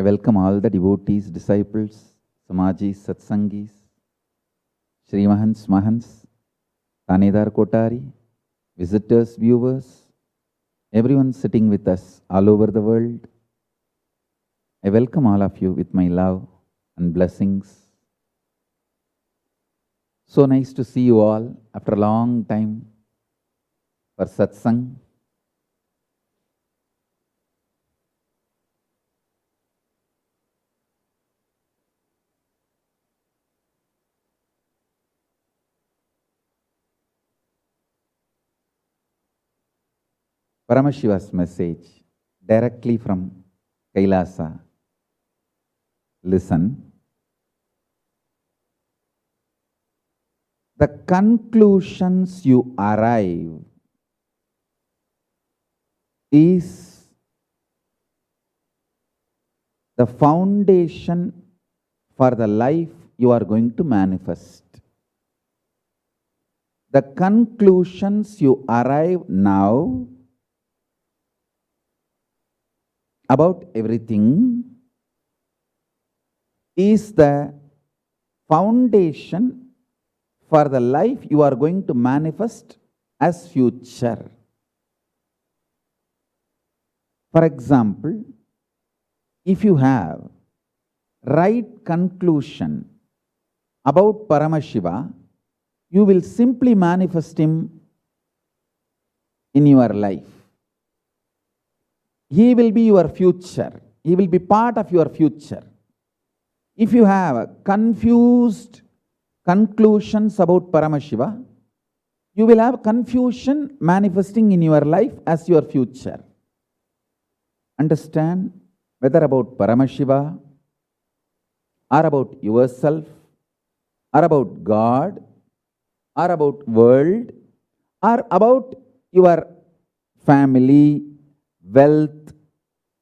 I welcome all the devotees, disciples, Samajis, Satsangis, Srimahans, Mahans, Tanedar Kotari, visitors, viewers, everyone sitting with us all over the world. I welcome all of you with my love and blessings. So nice to see you all after a long time for satsang. Paramashiva's message directly from Kailasa. Listen. The conclusions you arrive is the foundation for the life you are going to manifest. The conclusions you arrive now about everything is the foundation for the life you are going to manifest as future. For example, if you have right conclusion about Paramashiva, you will simply manifest him in your life. He will be your future. He will be part of your future. If you have confused conclusions about Paramashiva, you will have confusion manifesting in your life as your future. Understand, whether about Paramashiva, or about yourself, or about God, or about world, or about your family, wealth,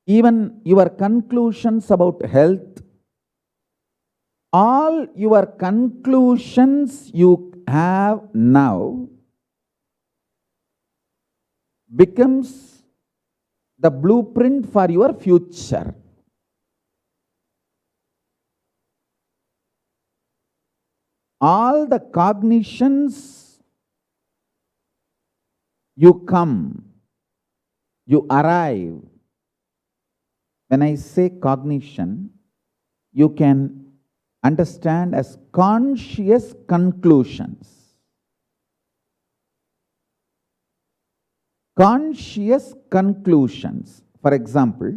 even your conclusions about health, all your conclusions you have now becomes the blueprint for your future. All the cognitions you come, you arrive. When I say cognition, you can understand as conscious conclusions. Conscious conclusions. For example,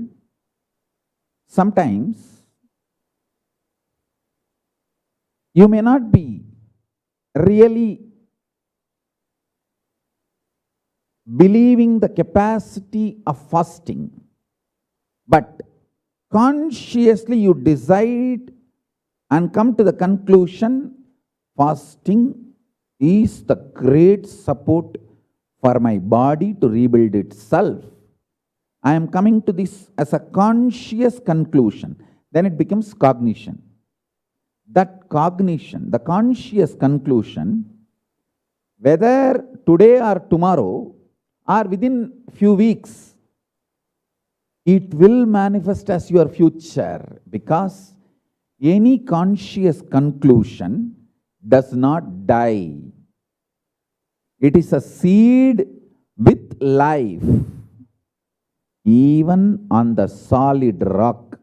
sometimes you may not be really believing the capacity of fasting, but consciously you decide and come to the conclusion, fasting is the great support for my body to rebuild itself. I am coming to this as a conscious conclusion. Then it becomes cognition. That cognition, the conscious conclusion, whether today or tomorrow or within few weeks, it will manifest as your future, because any conscious conclusion does not die. It is a seed with life. Even on the solid rock,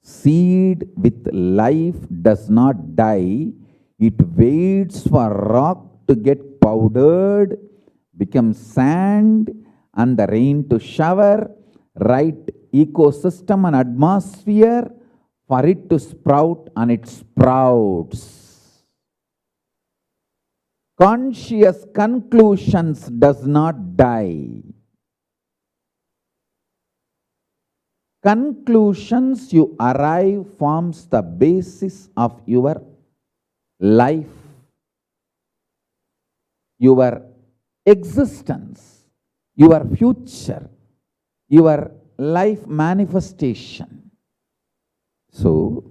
seed with life does not die. It waits for rock to get powdered, become sand, and the rain to shower, right ecosystem and atmosphere for it to sprout, and it sprouts. Conscious conclusions does not die. Conclusions you arrive forms the basis of your life, your existence, your future, your life manifestation. So,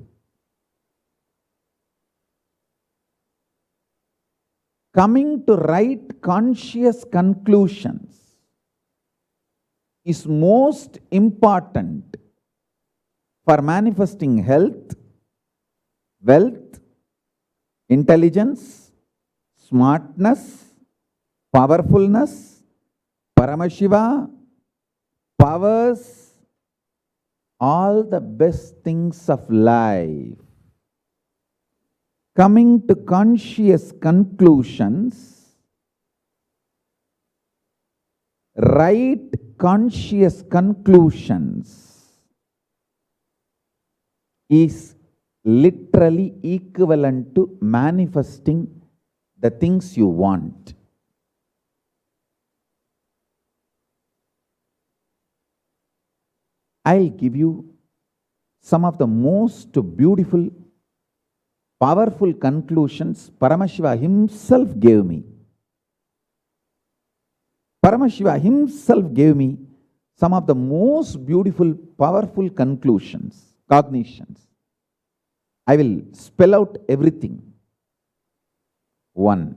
coming to right conscious conclusions is most important for manifesting health, wealth, intelligence, smartness, powerfulness, Paramashiva powers all the best things of life. Coming to conscious conclusions, right conscious conclusions is literally equivalent to manifesting the things you want. I'll give you some of the most beautiful, powerful conclusions Paramashiva himself gave me. Paramashiva himself gave me some of the most beautiful, powerful conclusions, cognitions. I will spell out everything. 1.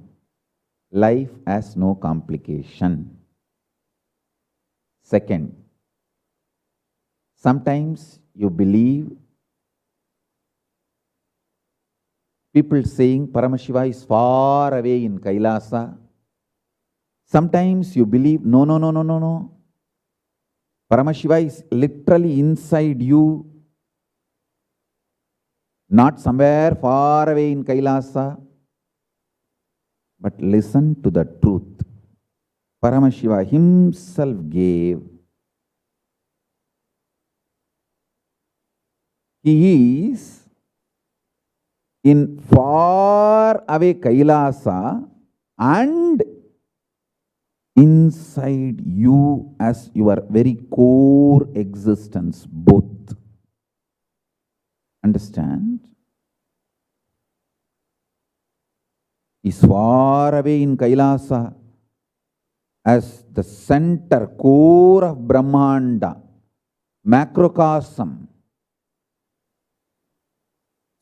Life has no complication. 2. Sometimes you believe people saying Paramashiva is far away in Kailasa. Sometimes you believe, no. Paramashiva is literally inside you, not somewhere far away in Kailasa. But listen to the truth. Paramashiva himself gave. He is in far away Kailasa and inside you as your very core existence, both. Understand? Is far away in Kailasa as the center, core of Brahmanda, macrocosm.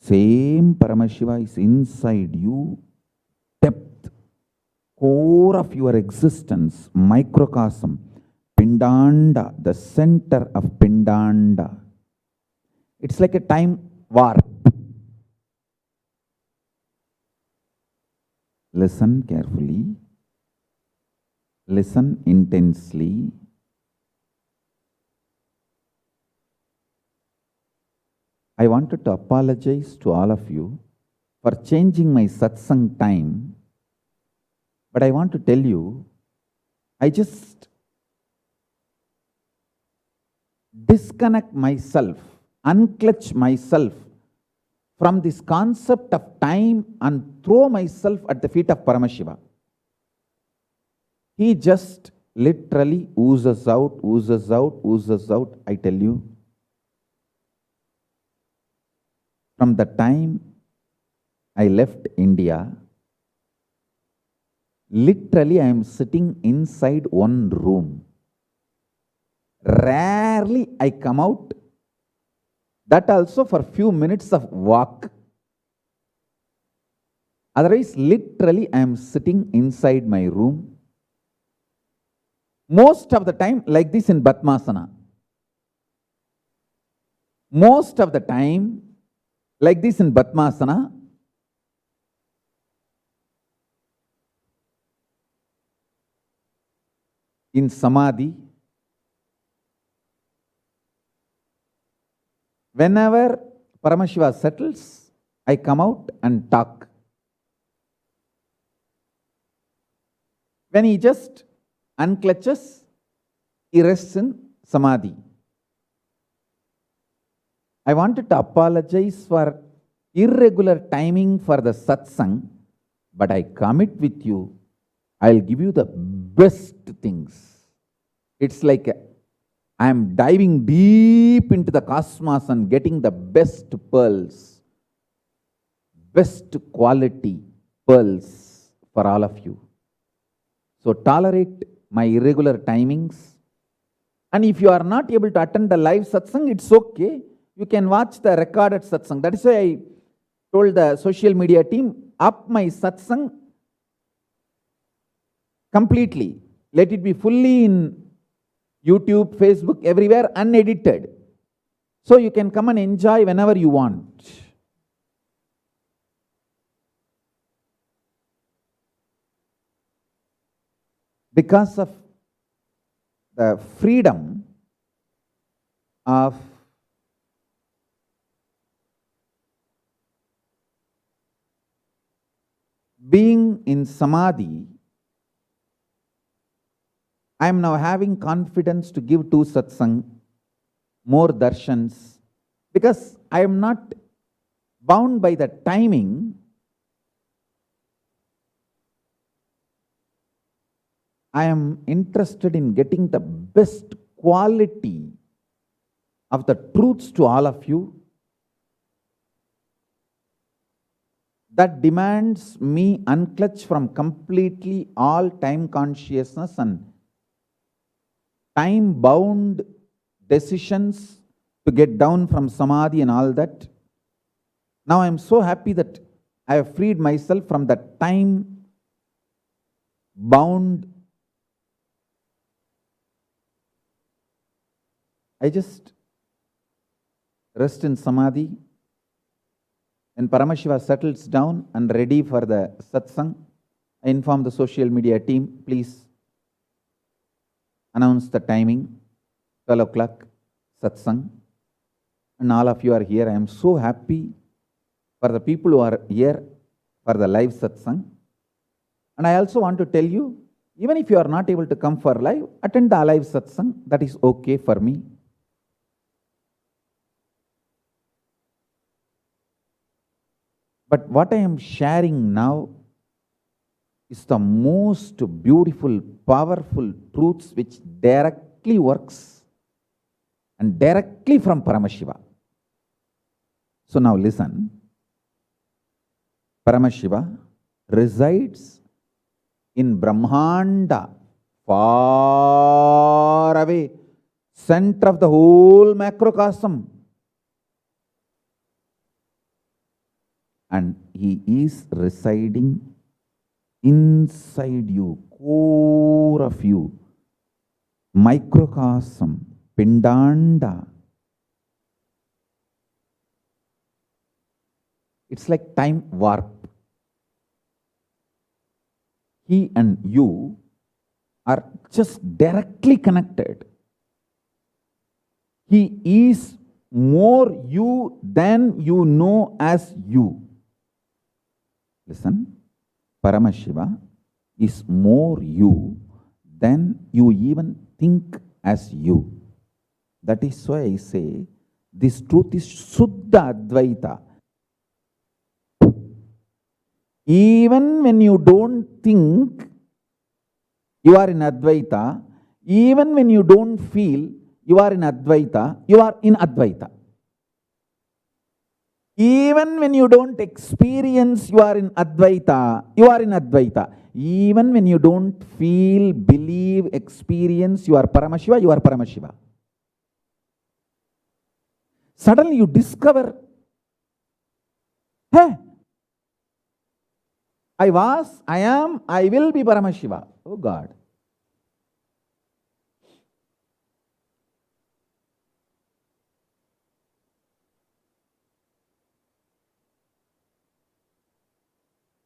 Same Paramashiva is inside you, depth, core of your existence, microcosm, Pindanda, the center of Pindanda. It's like a time warp. Listen carefully, listen intensely. I wanted to apologize to all of you for changing my satsang time, but I want to tell you, I just disconnect myself, unclutch myself from this concept of time and throw myself at the feet of Paramashiva. He just literally oozes out, I tell you. From the time I left India, literally I am sitting inside one room. Rarely I come out, that also for few minutes of walk. Otherwise, literally I am sitting inside my room. Most of the time like this in Padmasana. Most of the time like this in Padmasana. In Samadhi. Whenever Paramashiva settles, I come out and talk. When he just unclutches, he rests in Samadhi. I wanted to apologize for irregular timing for the satsang, but I commit with you, I'll give you the best things. It's like I am diving deep into the cosmos and getting the best pearls, best quality pearls for all of you. So tolerate my irregular timings. And if you are not able to attend the live satsang, it's okay. You can watch the recorded satsang. That is why I told the social media team, up my satsang completely. Let it be fully in YouTube, Facebook, everywhere, unedited. So you can come and enjoy whenever you want. Because of the freedom of being in samadhi, I am now having confidence to give 2 satsang, more darshans, because I am not bound by the timing. I am interested in getting the best quality of the truths to all of you. That demands me unclutch from completely all time consciousness and time-bound decisions to get down from samadhi and all that. Now I am so happy that I have freed myself from the time-bound. I just rest in samadhi. When Paramashiva settles down and ready for the satsang, I inform the social media team, please announce the timing, 12 o'clock, satsang. And all of you are here. I am so happy for the people who are here for the live satsang. And I also want to tell you, even if you are not able to come for live, attend the live satsang. That is okay for me. But what I am sharing now is the most beautiful, powerful truths which directly works and directly from Paramashiva. So now listen. Paramashiva resides in Brahmanda, far away, center of the whole macrocosm. And he is residing inside you, core of you, microcosm, Pindanda. It's like time warp. He and you are just directly connected. He is more you than you know as you. Listen, Paramashiva is more you than you even think as you. That is why I say this truth is Suddha Advaita. Even when you don't think you are in Advaita, even when you don't feel you are in Advaita, you are in Advaita. Even when you don't experience you are in Advaita, you are in Advaita. Even when you don't feel, believe, experience you are Paramashiva, you are Paramashiva. Suddenly you discover, hey, I was, I am, I will be Paramashiva. Oh God.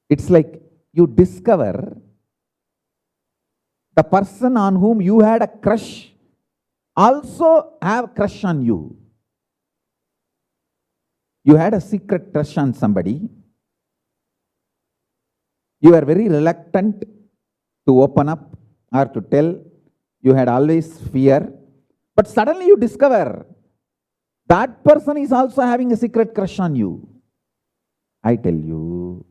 It's like you discover the person on whom you had a crush also have crush on you. You had a secret crush on somebody. You were very reluctant to open up or to tell. You had always fear. But suddenly you discover that person is also having a secret crush on you. I tell you,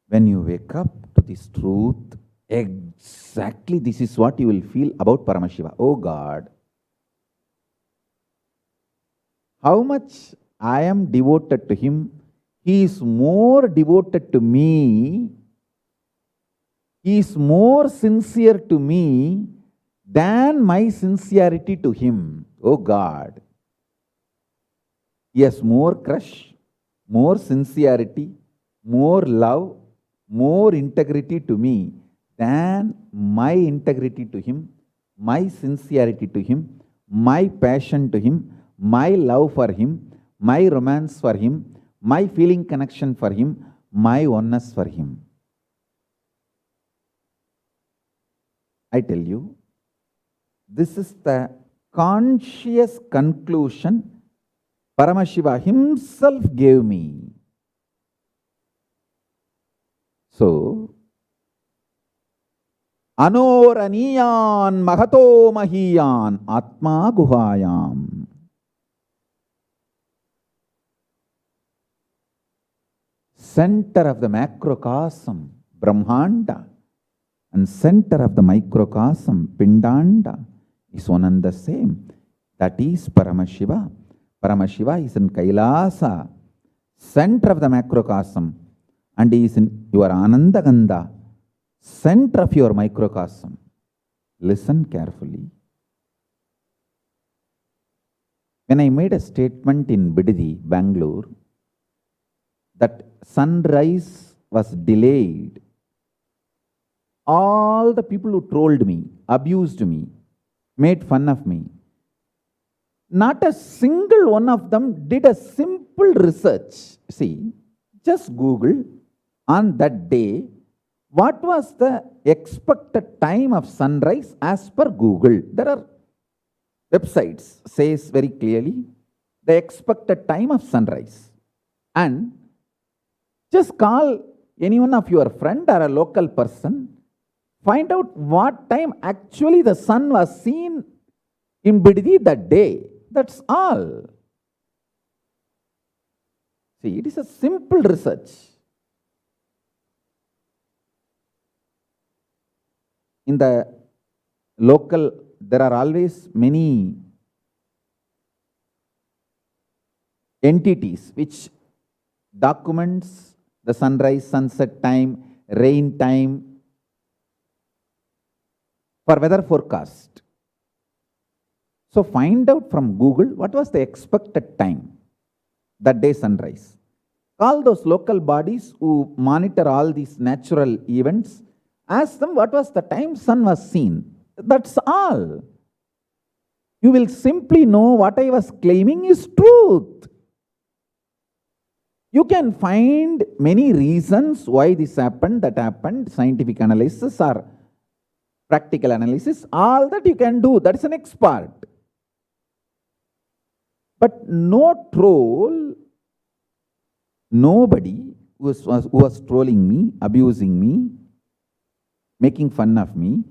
when you wake up to this truth, exactly this is what you will feel about Paramashiva. Oh God, how much I am devoted to him. He is more devoted to me. He is more sincere to me than my sincerity to him. Oh God. He has more crush, more sincerity, more love, more integrity to me than my integrity to him, my sincerity to him, my passion to him, my love for him, my romance for him, my feeling connection for him, my oneness for him. I tell you, this is the conscious conclusion Paramashiva himself gave me. So, Anoraniyan Mahato Mahiyan Atma Guhayam. Center of the macrocosm, Brahmanda, and center of the microcosm, Pindanda, is one and the same. That is Paramashiva. Paramashiva is in Kailasa, center of the macrocosm, and he is in your Anandaganda, center of your microcosm. Listen carefully. When I made a statement in Bididi, Bangalore, that sunrise was delayed, all the people who trolled me, abused me, made fun of me, not a single one of them did a simple research. See, just Google on that day, what was the expected time of sunrise as per Google? There are websites says very clearly the expected time of sunrise. And just call any one of your friend or a local person, find out what time actually the sun was seen in Bididi that day. That's all. See, it is a simple research. In the local, there are always many entities which documents the sunrise, sunset time, rain time for weather forecast. So find out from Google what was the expected time that day sunrise. Call those local bodies who monitor all these natural events. Ask them what was the time sun was seen. That's all. You will simply know what I was claiming is truth. You can find many reasons why this happened, that happened, scientific analysis or practical analysis, all that you can do. That is an expert. But no troll, nobody who was trolling me, abusing me, making fun of me,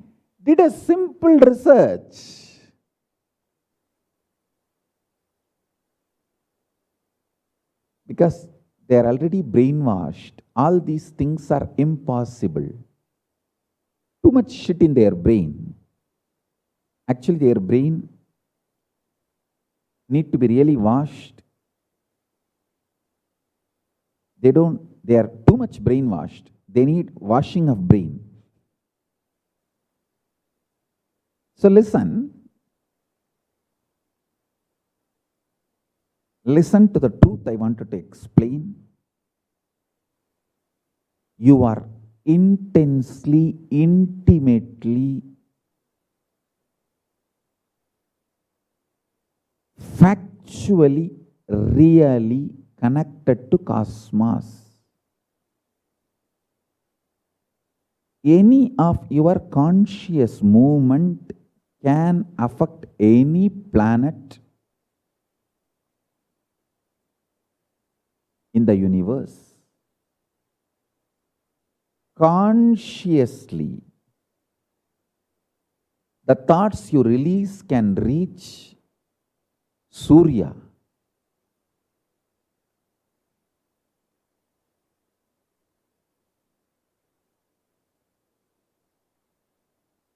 did a simple research. Because they are already brainwashed. All these things are impossible. Too much shit in their brain. Actually, their brain need to be really washed. They are too much brainwashed. They need washing of brain. So listen to the truth I wanted to explain. You are intensely, intimately, factually, really connected to cosmos. Any of your conscious movement can affect any planet in the universe. Consciously, the thoughts you release can reach Surya.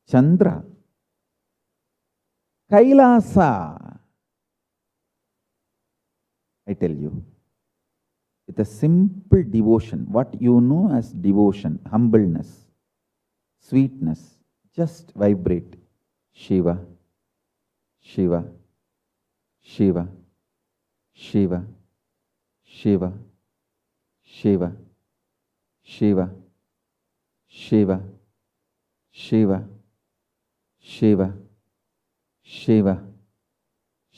Chandra, Kailasa. I tell you, with a simple devotion, what you know as devotion, humbleness, sweetness, just vibrate. Shiva, Shiva, Shiva, Shiva, Shiva, Shiva, Shiva, Shiva, Shiva, Shiva, Shiva,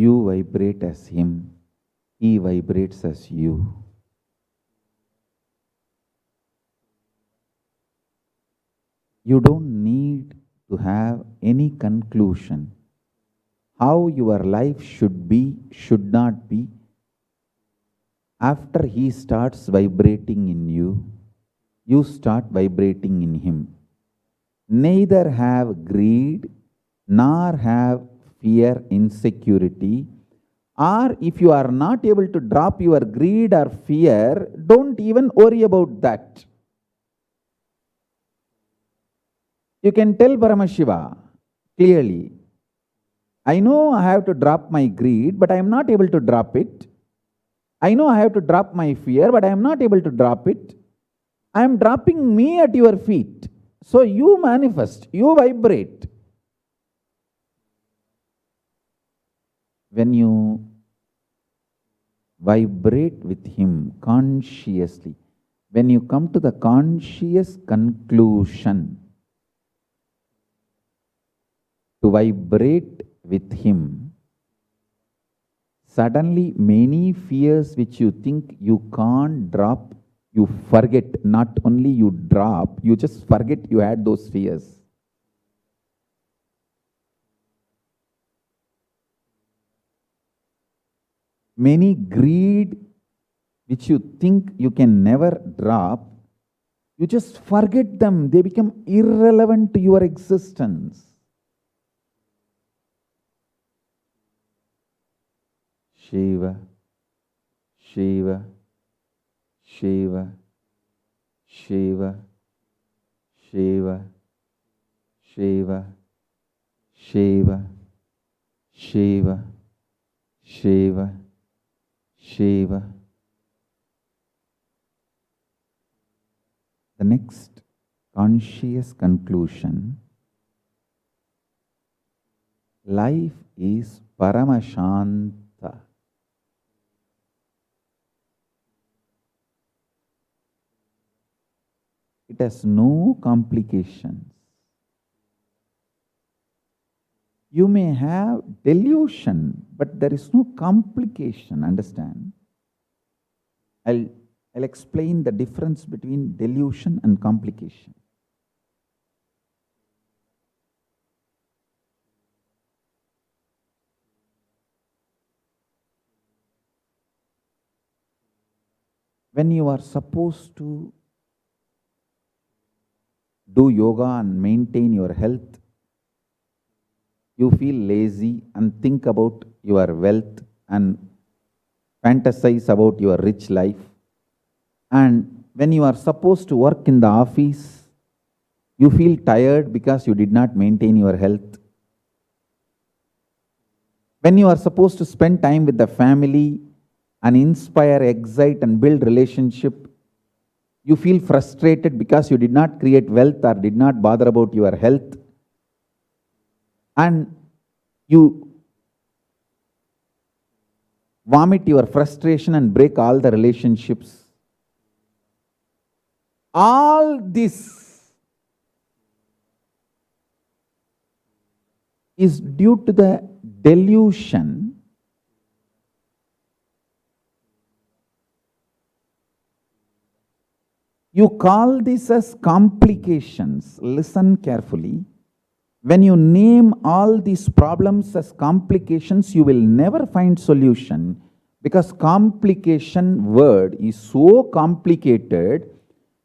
You vibrate as him. He vibrates as you. You don't need to have any conclusion. How your life should be, should not be. After he starts vibrating in you, you start vibrating in him. Neither have greed, nor have fear, insecurity, or if you are not able to drop your greed or fear, don't even worry about that. You can tell Paramashiva clearly, I know I have to drop my greed, but I am not able to drop it. I know I have to drop my fear, but I am not able to drop it. I am dropping me at your feet. So you manifest, you vibrate. When you vibrate with him consciously, when you come to the conscious conclusion to vibrate with him, suddenly many fears which you think you can't drop, you forget. Not only you drop, you just forget you had those fears. Many greed which you think you can never drop, you just forget them. They become irrelevant to your existence. Shiva, Shiva, Shiva, Shiva, Shiva, Shiva, Shiva, Shiva, Shiva, Shiva. The next conscious conclusion, life is Paramashanta. It has no complications. You may have delusion, but there is no complication, understand? I'll explain the difference between delusion and complication. When you are supposed to do yoga and maintain your health, you feel lazy and think about your wealth and fantasize about your rich life. And when you are supposed to work in the office, you feel tired because you did not maintain your health. When you are supposed to spend time with the family and inspire, excite, and build relationship, you feel frustrated because you did not create wealth or did not bother about your health. And you vomit your frustration and break all the relationships. All this is due to the delusion you call this as complications. Listen carefully. When you name all these problems as complications, you will never find solution, because complication word is so complicated,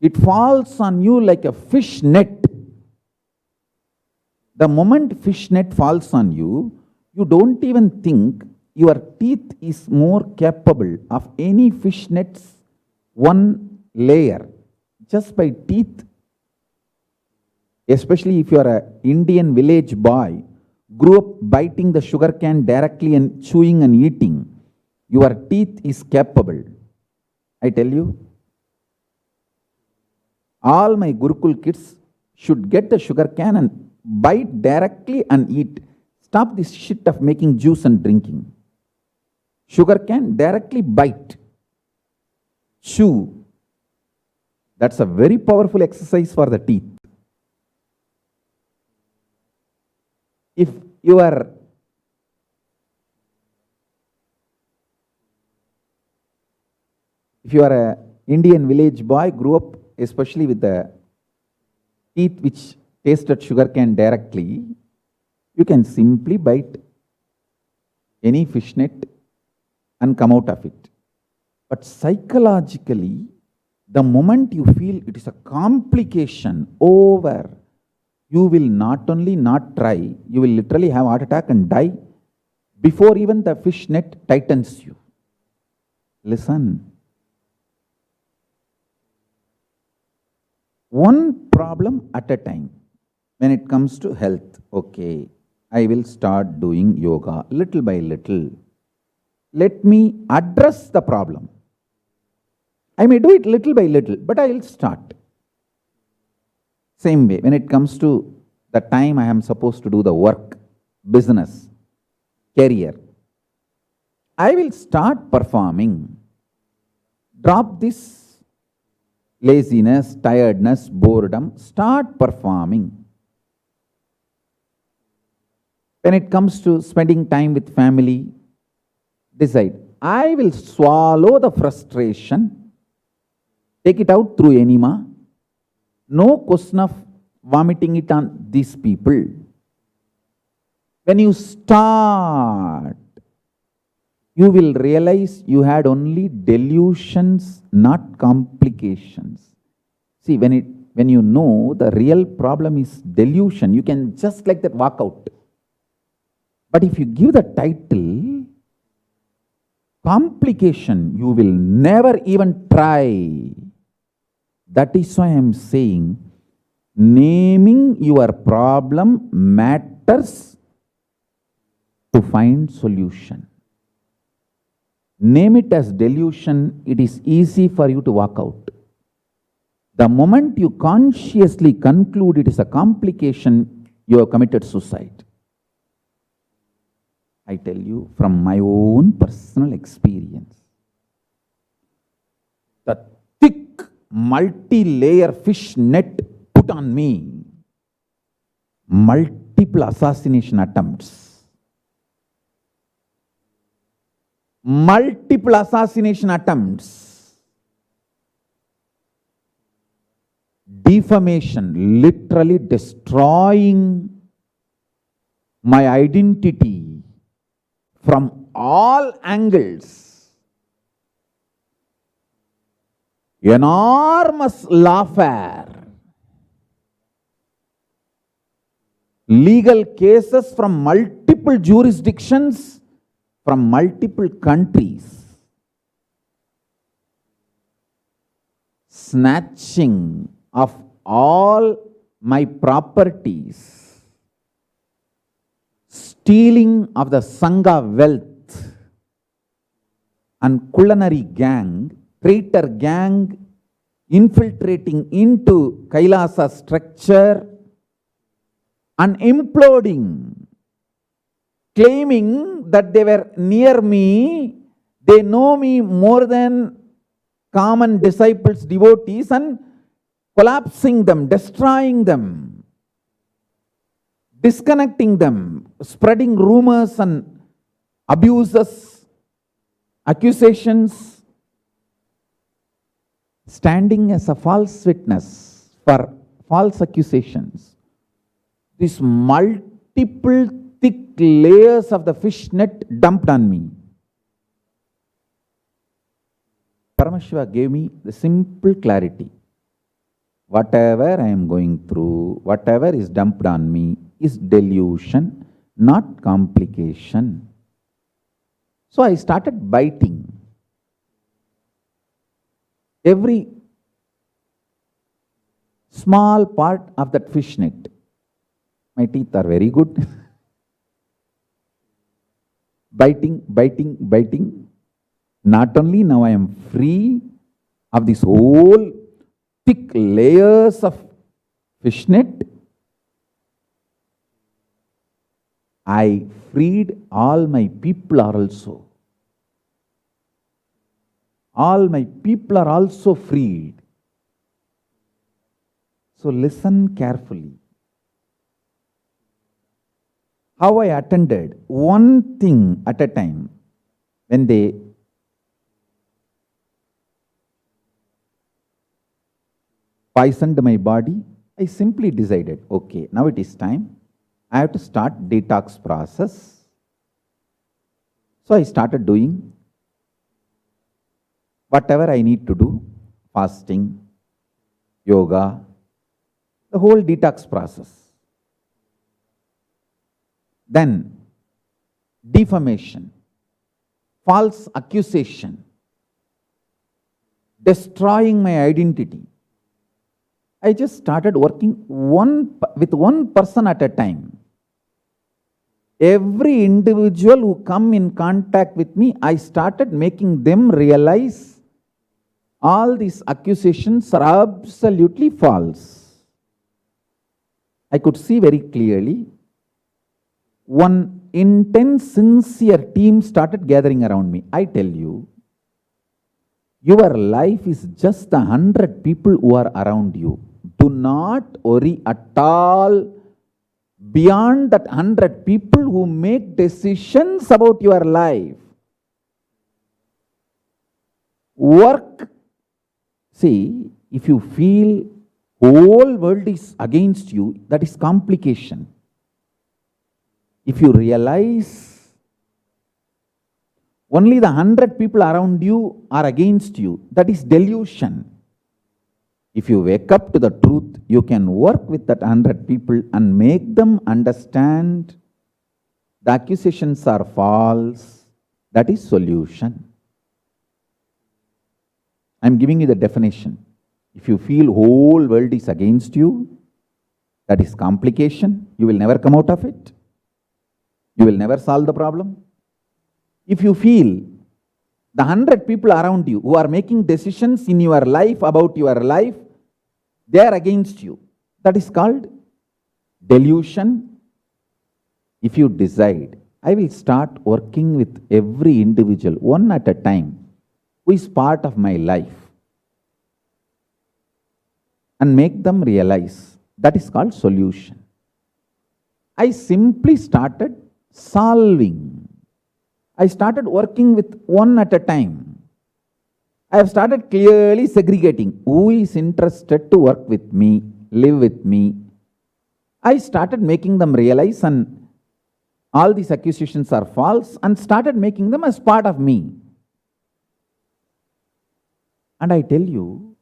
it falls on you like a fish net. The moment fish net falls on you, you don't even think your teeth is more capable of any fish net's one layer. Just by teeth, especially if you are an Indian village boy, grew up biting the sugar can directly and chewing and eating, your teeth is capable. I tell you, all my Gurukul kids should get the sugar can and bite directly and eat. Stop this shit of making juice and drinking. Sugar can, directly bite, chew. That's a very powerful exercise for the teeth. If your If you are a Indian village boy, grew up especially with the teeth which tasted sugarcane directly, you can simply bite any fish net and come out of it. But psychologically, the moment you feel it is a complication over, you will not only not try, you will literally have heart attack and die before even the fish net tightens you. Listen. One problem at a time. When it comes to health, okay, I will start doing yoga little by little. Let me address the problem. I may do it little by little, but I will start. Same way, when it comes to the time I am supposed to do the work, business, career, I will start performing. Drop this laziness, tiredness, boredom, start performing. When it comes to spending time with family, decide, I will swallow the frustration, take it out through enema. No question of vomiting it on these people. When you start, you will realize you had only delusions, not complications. See, when you know the real problem is delusion, you can just like that walk out. But if you give the title, complication, you will never even try. That is why I am saying, naming your problem matters to find solution. Name it as delusion, it is easy for you to walk out. The moment you consciously conclude it is a complication, you have committed suicide. I tell you from my own personal experience. The thick, multi-layer fish net put on me, multiple assassination attempts. Multiple assassination attempts. Defamation, literally destroying my identity from all angles. Enormous lawfare. Legal cases from multiple jurisdictions, from multiple countries. Snatching of all my properties. Stealing of the Sangha wealth, and culinary gang, traitor gang, infiltrating into Kailasa structure and imploding, claiming that they were near me, they know me more than common disciples, devotees, and collapsing them, destroying them, disconnecting them, spreading rumors and abuses, accusations, standing as a false witness for false accusations. These multiple thick layers of the fish net dumped on me. Paramashiva gave me the simple clarity. Whatever I am going through, whatever is dumped on me is delusion, not complication. So I started biting. Every small part of that fish net. My teeth are very good. Biting. Not only now I am free of this whole thick layers of fish net, I freed all my people are also. All my people are also freed. So listen carefully. How I attended one thing at a time. When they poisoned my body. I simply decided, okay, now it is time. I have to start detox process. So I started doing whatever I need to do, fasting, yoga, the whole detox process. Then defamation, false accusation, destroying my identity. I just started working with one person at a time. Every individual who come in contact with me, I started making them realize all these accusations are absolutely false. I could see very clearly one intense, sincere team started gathering around me. I tell you, your life is just the 100 people who are around you. Do not worry at all beyond that 100 people who make decisions about your life. Work. See, if you feel whole world is against you, that is complication. If you realize only the 100 people around you are against you, that is delusion. If you wake up to the truth, you can work with that 100 people and make them understand the accusations are false. That is solution. I am giving you the definition. If you feel whole world is against you, that is complication. You will never come out of it. You will never solve the problem. If you feel the 100 people around you who are making decisions in your life about your life, they are against you. That is called delusion. If you decide, I will start working with every individual, one at a time, who is part of my life, and make them realize, that is called solution. I simply started solving. I started working with one at a time. I have started clearly segregating who is interested to work with me, live with me. I started making them realize and all these accusations are false and started making them as part of me. And I tell you,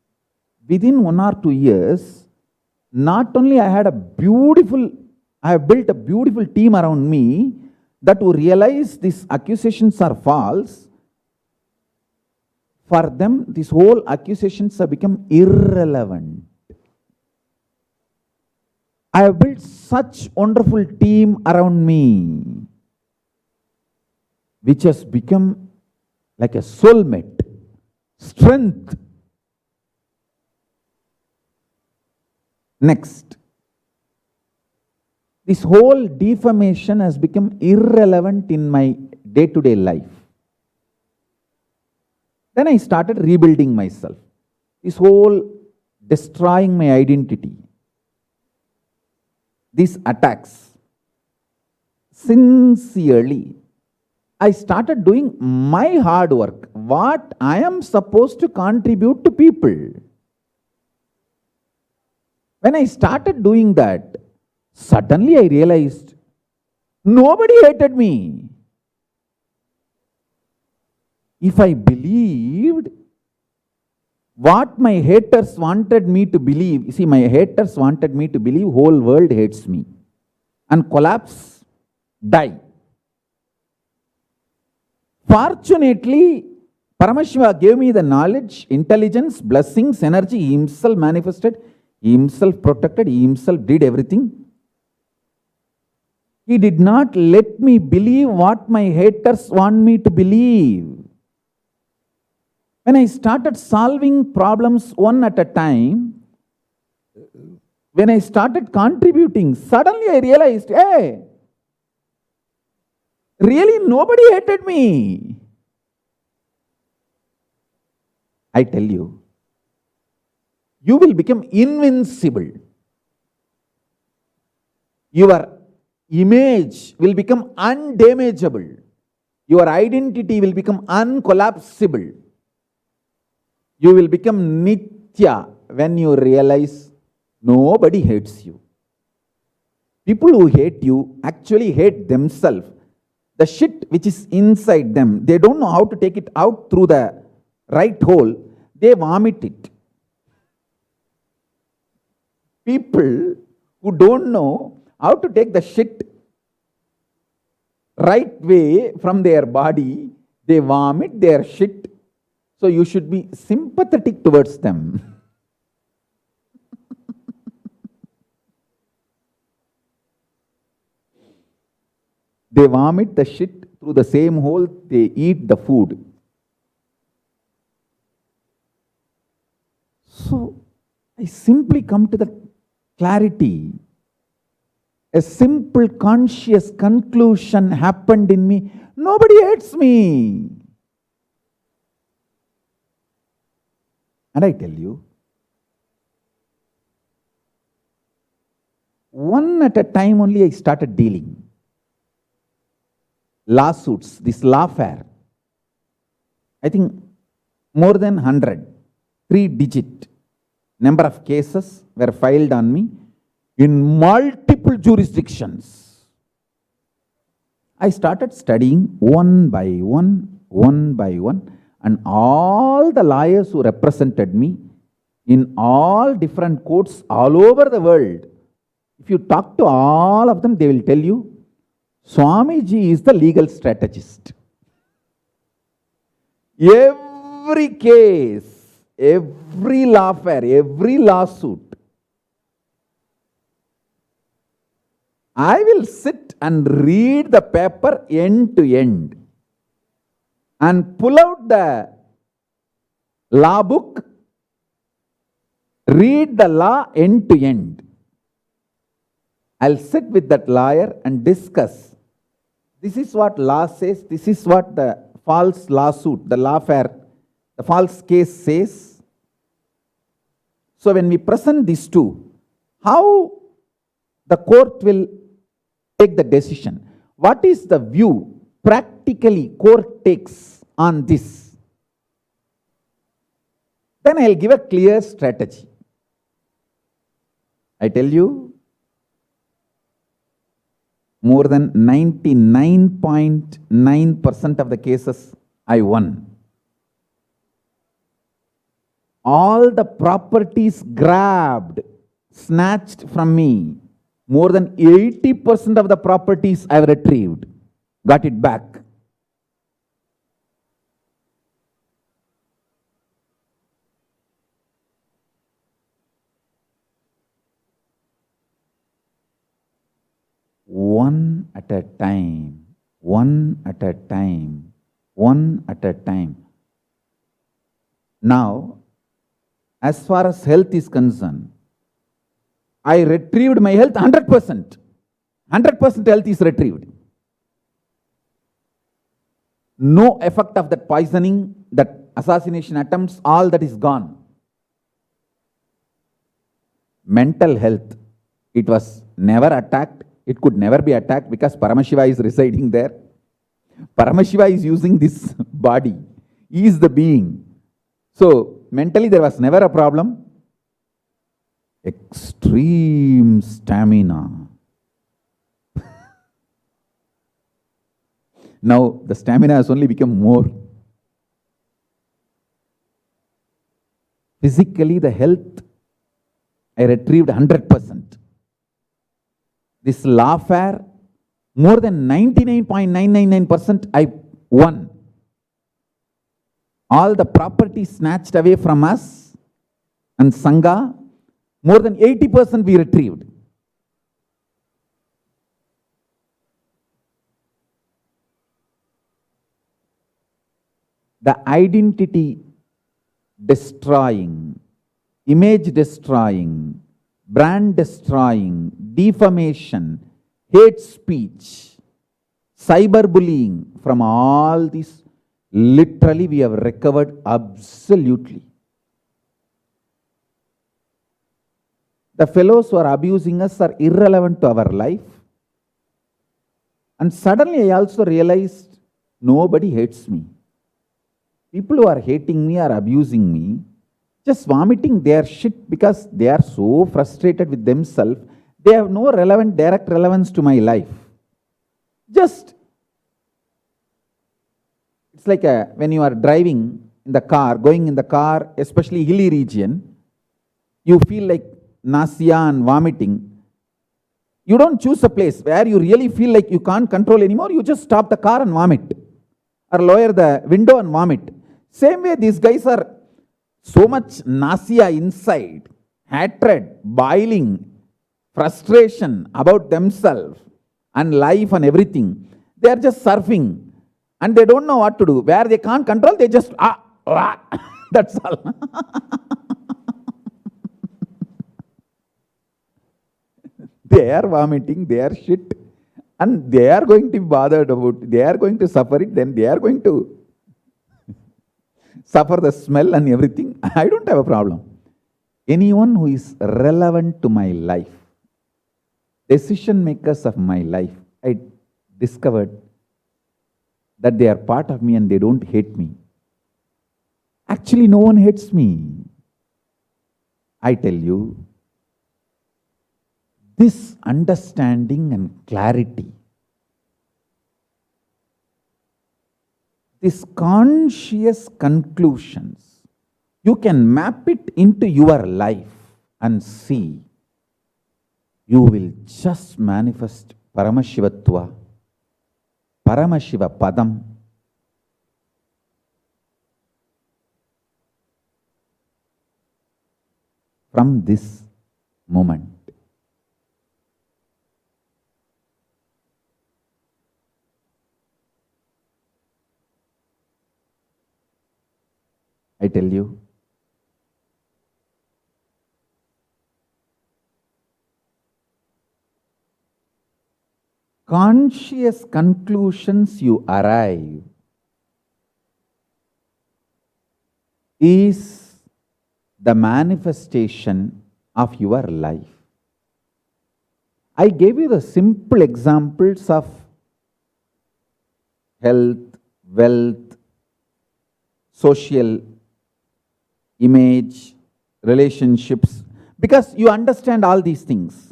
within 1 or 2 years, not only I have built a beautiful team around me that will realize these accusations are false. For them, these whole accusations have become irrelevant. I have built such wonderful team around me, which has become like a soulmate, strength. Next, this whole defamation has become irrelevant in my day-to-day life. Then I started rebuilding myself. This whole destroying my identity, these attacks, sincerely, I started doing my hard work, what I am supposed to contribute to people. When I started doing that, suddenly I realized nobody hated me. If I believed what my haters wanted me to believe, see, my haters wanted me to believe whole world hates me and collapse, die. Fortunately, Paramashiva gave me the knowledge, intelligence, blessings, energy. He himself manifested, he himself protected, he himself did everything. He did not let me believe what my haters want me to believe. When I started solving problems one at a time, when I started contributing, suddenly I realized, hey, really nobody hated me. I tell you, you will become invincible. Your image will become undamageable. Your identity will become uncollapsible. You will become Nitya, when you realize nobody hates you. People who hate you actually hate themselves. The shit which is inside them, they don't know how to take it out through the right hole, they vomit it. People who don't know how to take the shit right way from their body, they vomit their shit. So you should be sympathetic towards them. They vomit the shit through the same hole they eat the food. So I simply come to the clarity. A simple conscious conclusion happened in me. Nobody hates me. And I tell you, one at a time only I started dealing. Lawsuits, this lawfare, I think more than 100, 3-digit number of cases were filed on me in multiple jurisdictions. I started studying one by one, and all the lawyers who represented me in all different courts all over the world, if you talk to all of them, they will tell you, Swamiji is the legal strategist. Every case, every lawfare, every lawsuit, I will sit and read the paper end to end and pull out the law book, read the law end to end. I'll sit with that lawyer and discuss. This is what law says. This is what the false lawsuit, the lawfare, the false case says. So when we present these two, how the court will take the decision? What is the view practically court takes on this? Then I'll give a clear strategy. I tell you, more than 99.9% of the cases I won. All the properties grabbed, snatched from me, more than 80% of the properties I've retrieved, got it back. One at a time, one at a time, one at a time. Now, as far as health is concerned, I retrieved my health 100%. 100% health is retrieved. No effect of that poisoning, that assassination attempts, all that is gone. Mental health, it was never attacked. It could never be attacked because Paramashiva is residing there. Paramashiva is using this body. He is the being. So, mentally there was never a problem. Extreme stamina. Now, the stamina has only become more. Physically, the health, I retrieved 100%. This lawfare, more than 99.999% I won. All the property snatched away from us and Sangha, more than 80% we retrieved. The identity destroying, image destroying, brand destroying, defamation, hate speech, cyberbullying, from all this, literally we have recovered absolutely. The fellows who are abusing us are irrelevant to our life. And suddenly I also realized nobody hates me. People who are hating me or abusing me, just vomiting their shit because they are so frustrated with themselves. They have no direct relevance to my life. Just, it's like when you are driving in the car, going in the car, especially hilly region, you feel like nausea and vomiting. You don't choose a place where you really feel like you can't control anymore. You just stop the car and vomit, or lower the window and vomit. Same way, these guys are so much nausea inside, hatred, boiling, frustration about themselves and life and everything. They are just surfing and they don't know what to do. Where they can't control, they just, that's all. They are vomiting, they are shit, and they are going to be bothered about it. They are going to suffer it, then they are going to suffer the smell and everything. I don't have a problem. Anyone who is relevant to my life, decision makers of my life, I discovered that they are part of me and they don't hate me. Actually, no one hates me. I tell you, this understanding and clarity, these conscious conclusions, you can map it into your life and see, you will just manifest Paramashivatva, Paramashiva Padam. From this moment. I tell you, conscious conclusions you arrive is the manifestation of your life. I gave you the simple examples of health, wealth, social image, relationships, because you understand all these things.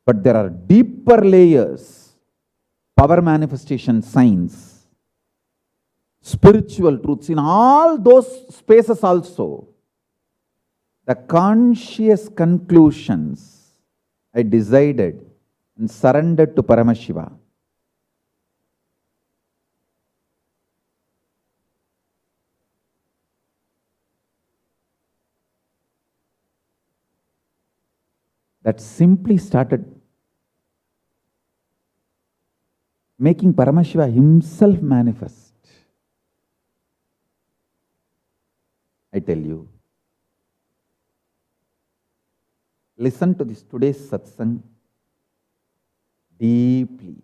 But there are deeper layers, power manifestation science, spiritual truths in all those spaces also. The conscious conclusions I decided and surrendered to Paramashiva. That simply started making Paramashiva himself manifest. I tell you, listen to this today's satsang deeply.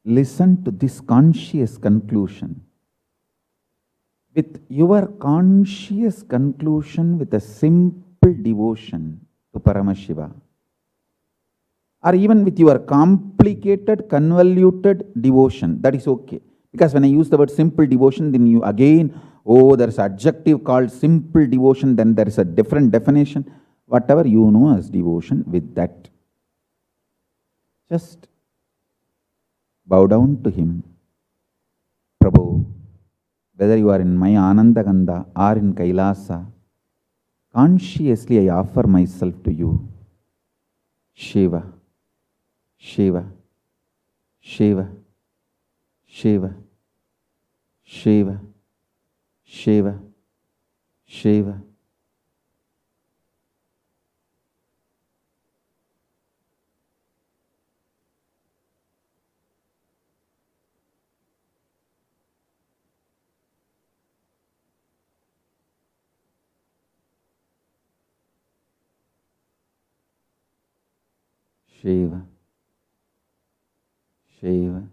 Listen to this conscious conclusion. With your conscious conclusion, with a simple devotion to Paramashiva, or even with your complicated, convoluted devotion, that is okay. Because when I use the word simple devotion, then you again, there's an adjective called simple devotion, then there is a different definition. Whatever you know as devotion, with that, just bow down to him. Prabhu, whether you are in my Anandagandha or in Kailasa, consciously I offer myself to you. Shiva, Shiva, Shiva, Shiva, Shiva, Shiva, Shiva. Shiva, Shiva,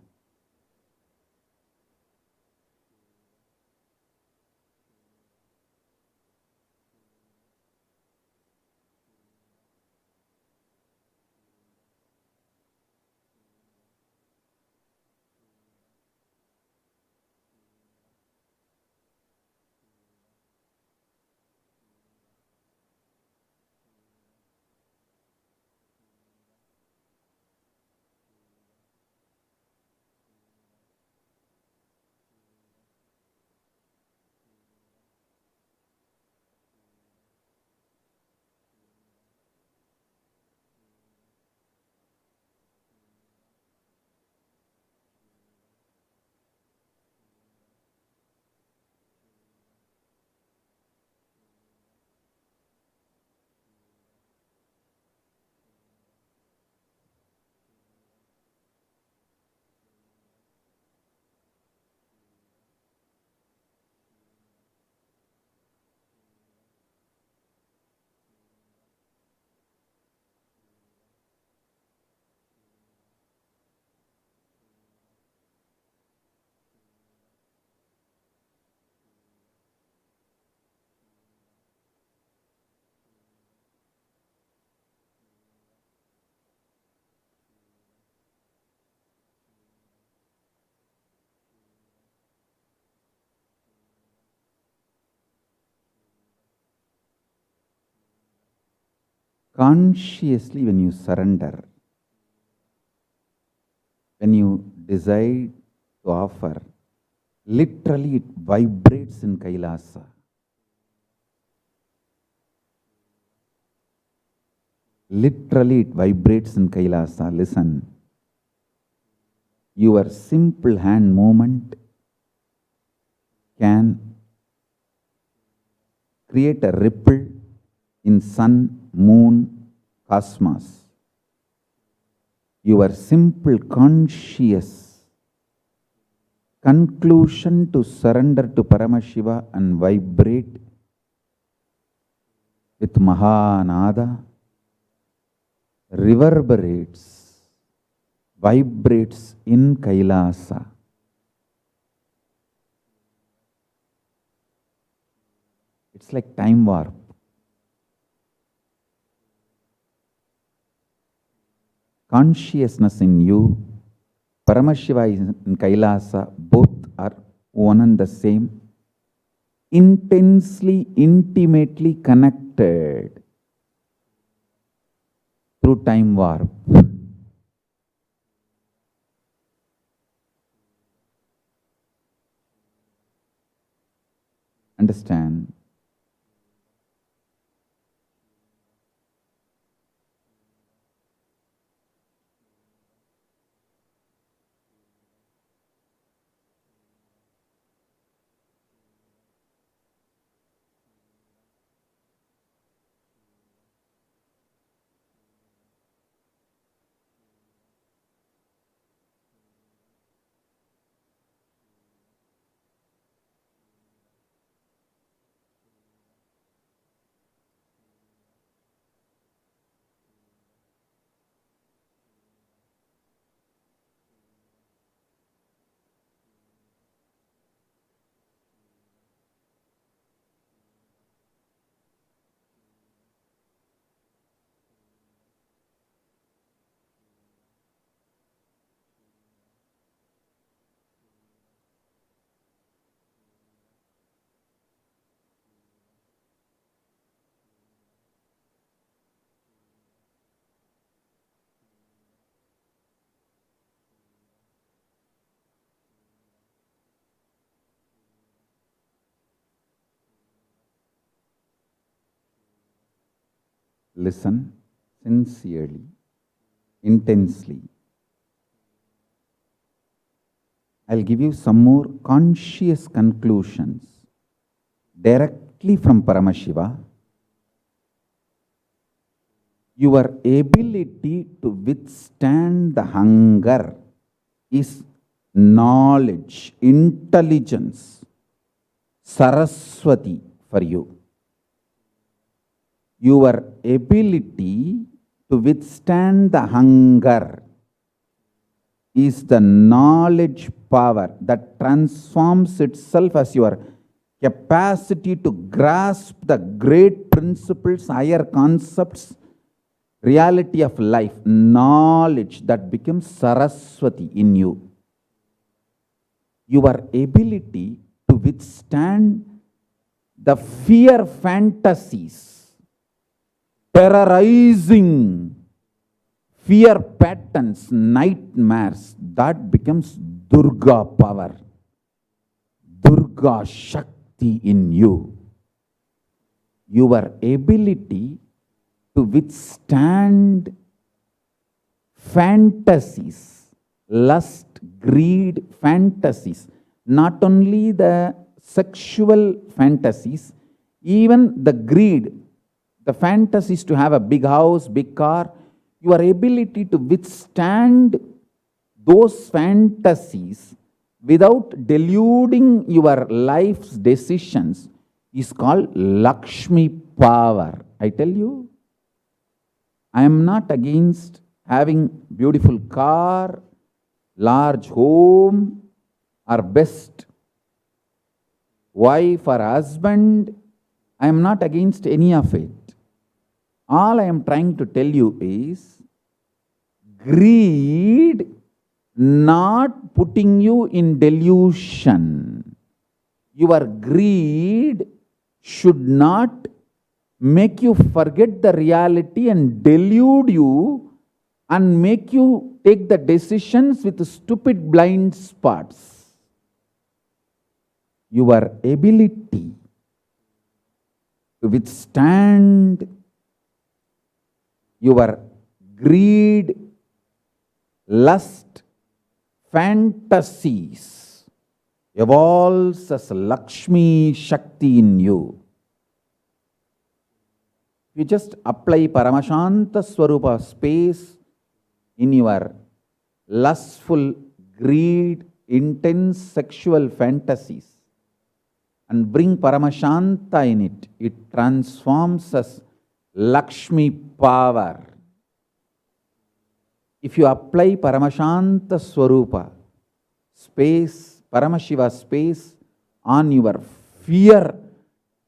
Consciously, when you surrender, when you decide to offer, literally it vibrates in Kailasa. Literally it vibrates in Kailasa. Listen. Your simple hand movement can create a ripple in sun, moon, cosmos. Your simple conscious conclusion to surrender to Paramashiva and vibrate with Mahanada reverberates, vibrates in Kailasa. It's like time warp. Consciousness in you, Paramashiva is in Kailasa, both are one and the same, intensely, intimately connected through time warp. Understand? Listen sincerely, intensely. I'll give you some more conscious conclusions directly from Paramashiva. Your ability to withstand the hunger is knowledge, intelligence, Saraswati for you. Your ability to withstand the hunger is the knowledge power that transforms itself as your capacity to grasp the great principles, higher concepts, reality of life, knowledge that becomes Saraswati in you. Your ability to withstand the fear fantasies, terrorizing fear patterns, nightmares, that becomes Durga power, Durga Shakti in you. Your ability to withstand fantasies, lust, greed fantasies, not only the sexual fantasies, even the greed, the fantasies to have a big house, big car, your ability to withstand those fantasies without deluding your life's decisions is called Lakshmi power. I tell you, I am not against having beautiful car, large home, or best wife or husband. I am not against any of it. All I am trying to tell you is greed not putting you in delusion. Your greed should not make you forget the reality and delude you and make you take the decisions with stupid blind spots. Your ability to withstand your greed, lust, fantasies evolves as Lakshmi Shakti in you. You just apply Paramashanta Swarupa space in your lustful greed, intense sexual fantasies and bring Paramashanta in it. It transforms as Lakshmi power. If you apply Paramashanta Swarupa space, Paramashiva space on your fear,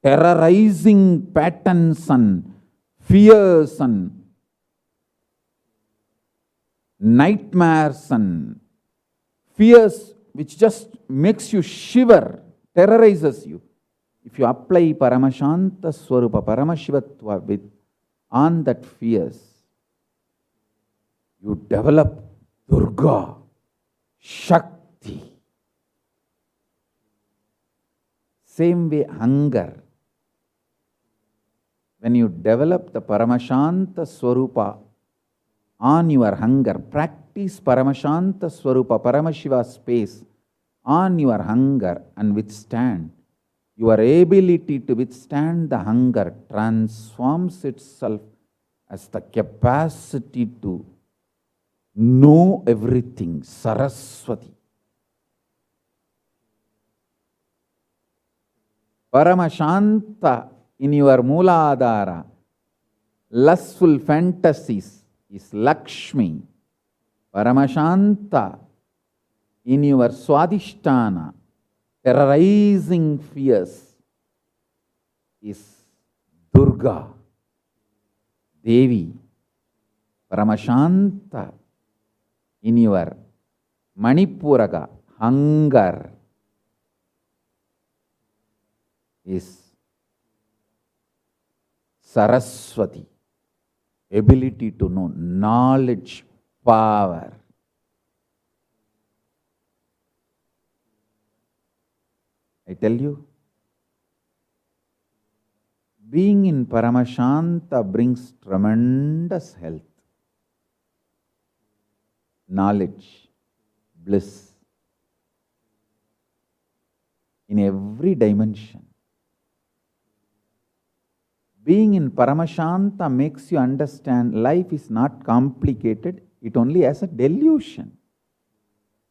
terrorizing patterns and fears and nightmares and fears which just makes you shiver, terrorizes you. If you apply Paramashanta Swarupa, Paramashivatva with on that fears, you develop Durga, Shakti. Same way hunger. When you develop the Paramashanta Swarupa on your hunger, practice Paramashanta Swarupa, Paramashiva space on your hunger and withstand. Your ability to withstand the hunger transforms itself as the capacity to know everything, Saraswati. Paramashanta in your Mooladhara, lustful fantasies is Lakshmi. Paramashanta in your Swadhisthana, terrorizing fears, is Durga, Devi. Paramashanta in your Manipuraga, hunger, is Saraswati, ability to know, knowledge, power. I tell you, being in Paramashanta brings tremendous health, knowledge, bliss in every dimension. Being in Paramashanta makes you understand life is not complicated, it only has a delusion.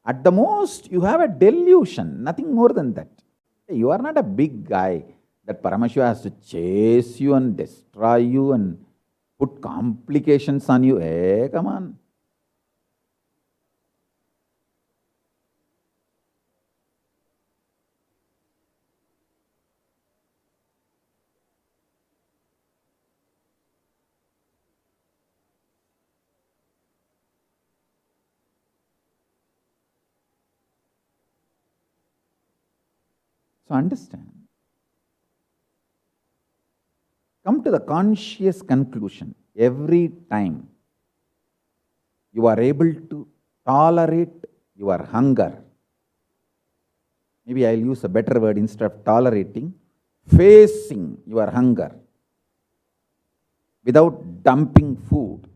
At the most, you have a delusion, nothing more than that. You are not a big guy that Paramashiva has to chase you and destroy you and put complications on you. Hey, come on. So understand. Come to the conscious conclusion. Every time you are able to tolerate your hunger, maybe I'll use a better word instead of tolerating, facing your hunger without dumping food,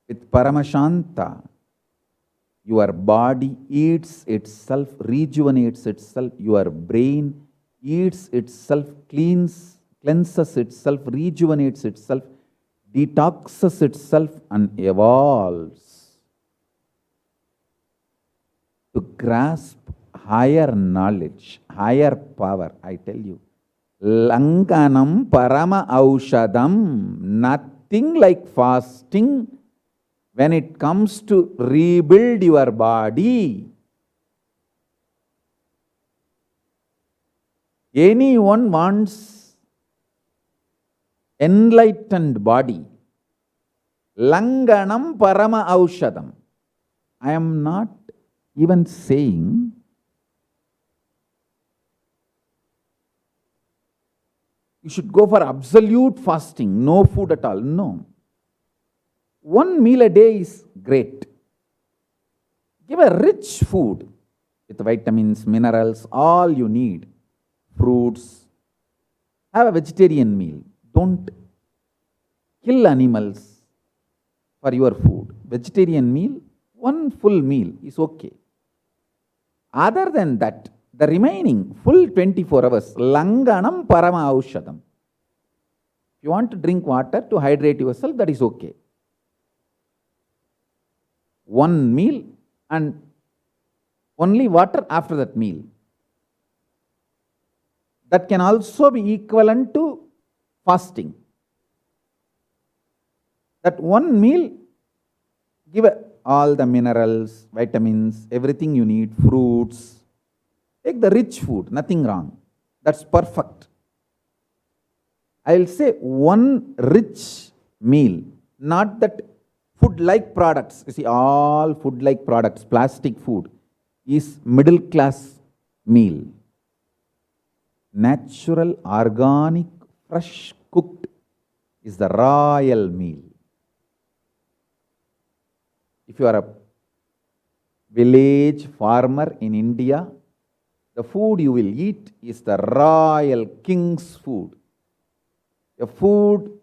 with Paramashanta, your body eats itself, rejuvenates itself, your brain eats itself, cleanses itself, rejuvenates itself, detoxes itself and evolves to grasp higher knowledge, higher power. I tell you, Lankanam Parama Aushadam, nothing like fasting when it comes to rebuild your body. Anyone wants enlightened body, Langanam Parama Aushadam. I am not even saying you you should go for absolute fasting, no food at all. No. One meal a day is great. Give a rich food with vitamins, minerals, all you need. Fruits. Have a vegetarian meal. Don't kill animals for your food. Vegetarian meal, one full meal is okay. Other than that, the remaining full 24 hours, langanam parama aushadam. If you want to drink water to hydrate yourself, that is okay. One meal and only water after that meal. That can also be equivalent to fasting. That one meal, give all the minerals, vitamins, everything you need, fruits. Take the rich food, nothing wrong. That's perfect. I'll say one rich meal, not that food-like products. You see, all food-like products, plastic food, is middle class meal. Natural, organic, fresh cooked is the royal meal. If you are a village farmer in India, the food you will eat is the royal king's food. A food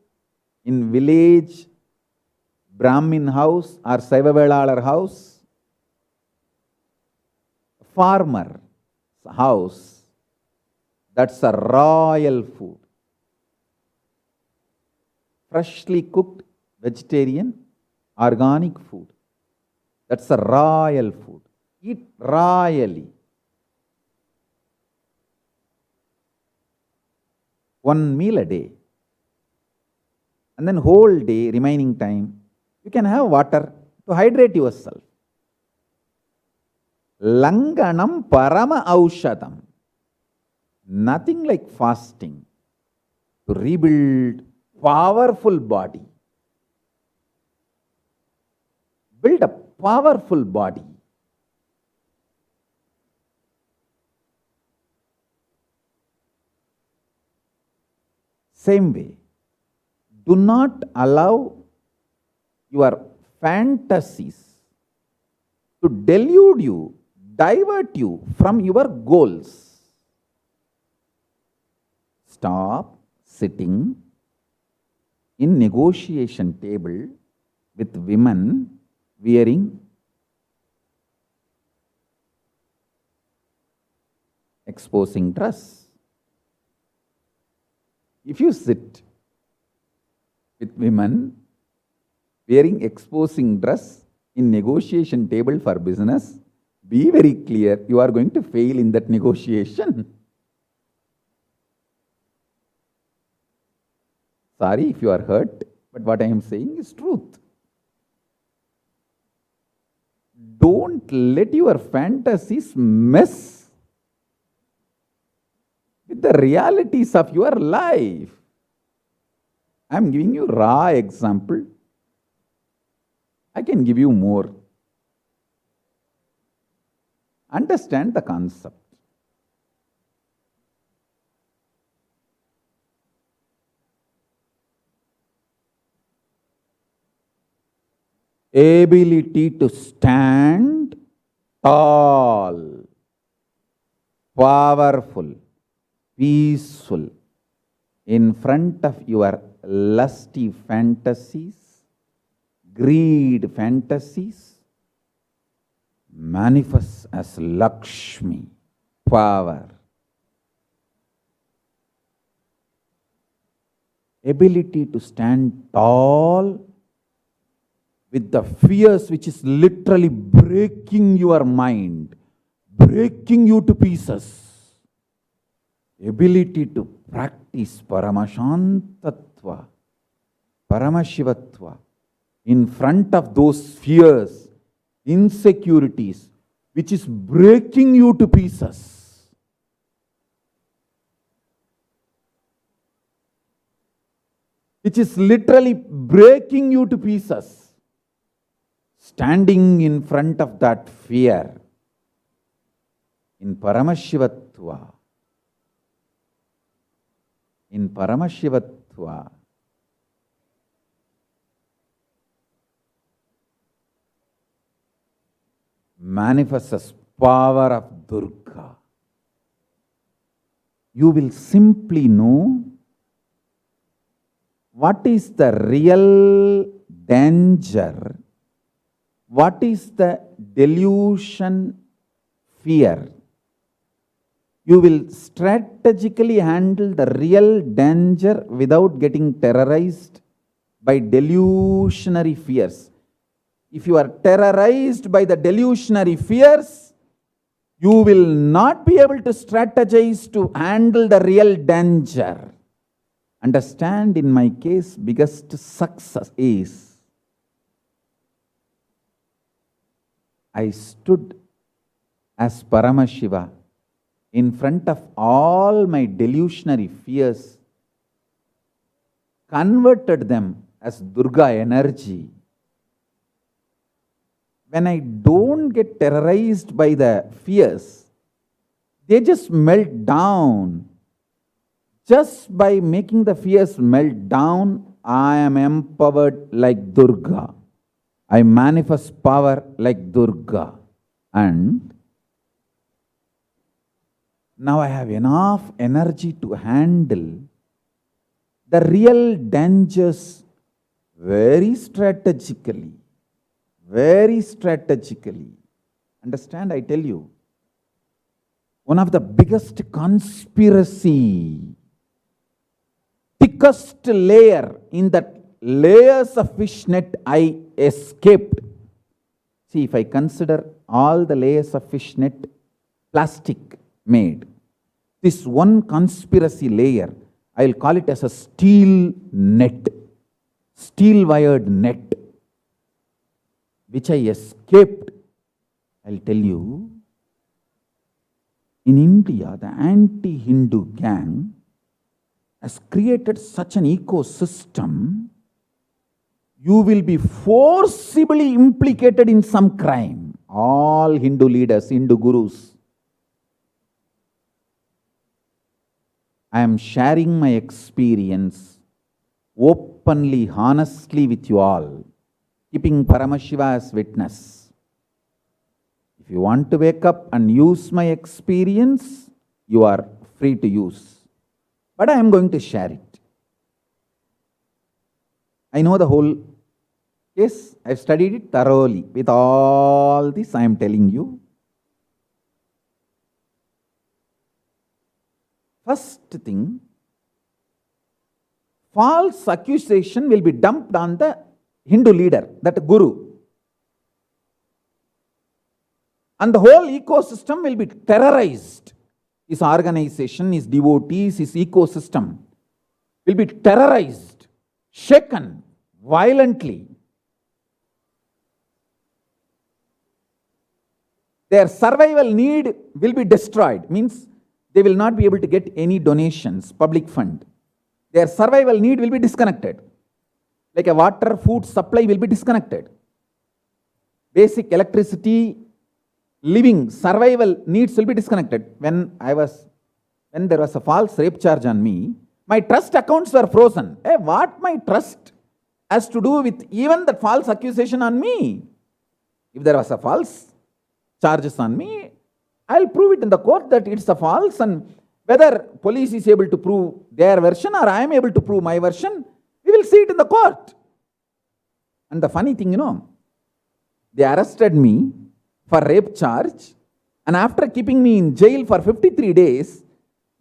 in village Brahmin house or Saiva Velalar house, farmer house, that's a royal food. Freshly cooked vegetarian organic food. That's a royal food. Eat royally. One meal a day. And then whole day, remaining time, you can have water to hydrate yourself. Langanam parama aushadam. Nothing like fasting to rebuild powerful body. Build a powerful body. Same way, do not allow your fantasies to delude you, divert you from your goals. Stop sitting in negotiation table with women wearing exposing dress. If you sit with women wearing exposing dress in negotiation table for business, be very clear, you are going to fail in that negotiation. Sorry if you are hurt, but what I am saying is truth. Don't let your fantasies mess with the realities of your life. I am giving you raw example. I can give you more. Understand the concept. Ability to stand tall, powerful, peaceful in front of your lusty fantasies, greed fantasies, manifests as Lakshmi, power. Ability to stand tall with the fears which is literally breaking your mind, breaking you to pieces. Ability to practice Paramashantatva, Paramashivatva in front of those fears, insecurities, which is breaking you to pieces. Which is literally breaking you to pieces. Standing in front of that fear in Paramashivatva. in Paramashivatva, manifests as power of Durga. You will simply know what is the real danger, what is the delusion, fear. You will strategically handle the real danger without getting terrorized by delusionary fears. If you are terrorized by the delusionary fears, you will not be able to strategize to handle the real danger. Understand, in my case, biggest success is I stood as Paramashiva in front of all my delusionary fears, converted them as Durga energy. When I don't get terrorized by the fears, they just melt down. Just by making the fears melt down, I am empowered like Durga. I manifest power like Durga. And now I have enough energy to handle the real dangers very strategically. Very strategically. Understand, I tell you, one of the biggest conspiracy, thickest layer in that layers of fishnet I escaped. See, if I consider all the layers of fishnet plastic made, this one conspiracy layer, I'll call it as a steel net, steel wired net, which I escaped. I'll tell you, in India, the anti-Hindu gang has created such an ecosystem, you will be forcibly implicated in some crime. All Hindu leaders, Hindu gurus. I am sharing my experience openly, honestly with you all, keeping Paramashiva as witness. If you want to wake up and use my experience, you are free to use. But I am going to share it. I know the whole case. I have studied it thoroughly. With all this, I am telling you. First thing, false accusation will be dumped on the Hindu leader, that guru. And the whole ecosystem will be terrorized. His organization, his devotees, his ecosystem will be terrorized, shaken violently. Their survival need will be destroyed, means they will not be able to get any donations, public fund. Their survival need will be disconnected. Like a water, food supply will be disconnected. Basic electricity, living, survival needs will be disconnected. When there was a false rape charge on me, my trust accounts were frozen. What my trust has to do with even the false accusation on me? If there was a false charges on me, I'll prove it in the court that it's a false, and whether police is able to prove their version or I am able to prove my version, we will see it in the court. And the funny thing, they arrested me for rape charge, and after keeping me in jail for 53 days,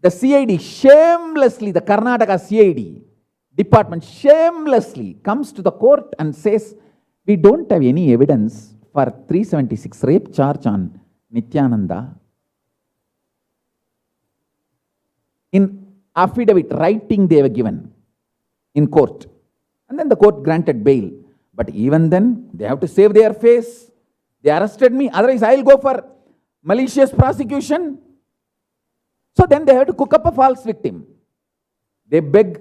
the CID shamelessly, the Karnataka CID department shamelessly comes to the court and says, we don't have any evidence for 376 rape charge on Nityananda. In affidavit writing they were given in court. And then the court granted bail. But even then, they have to save their face. They arrested me, otherwise I'll go for malicious prosecution. So then they have to cook up a false victim. They beg,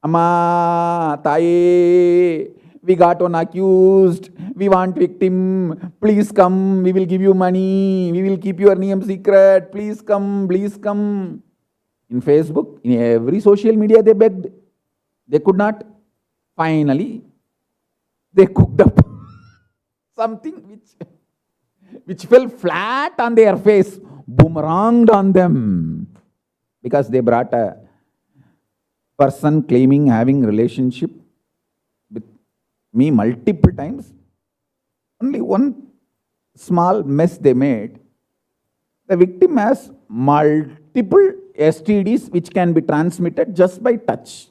Amma, Taye, we got one accused, we want victim, please come, we will give you money, we will keep your name secret, please come, please come. In Facebook, in every social media, they begged. They could not. Finally, they cooked up something which fell flat on their face, boomeranged on them, because they brought a person claiming having relationship with me multiple times. Only one small mess they made. The victim has multiple STDs which can be transmitted just by touch.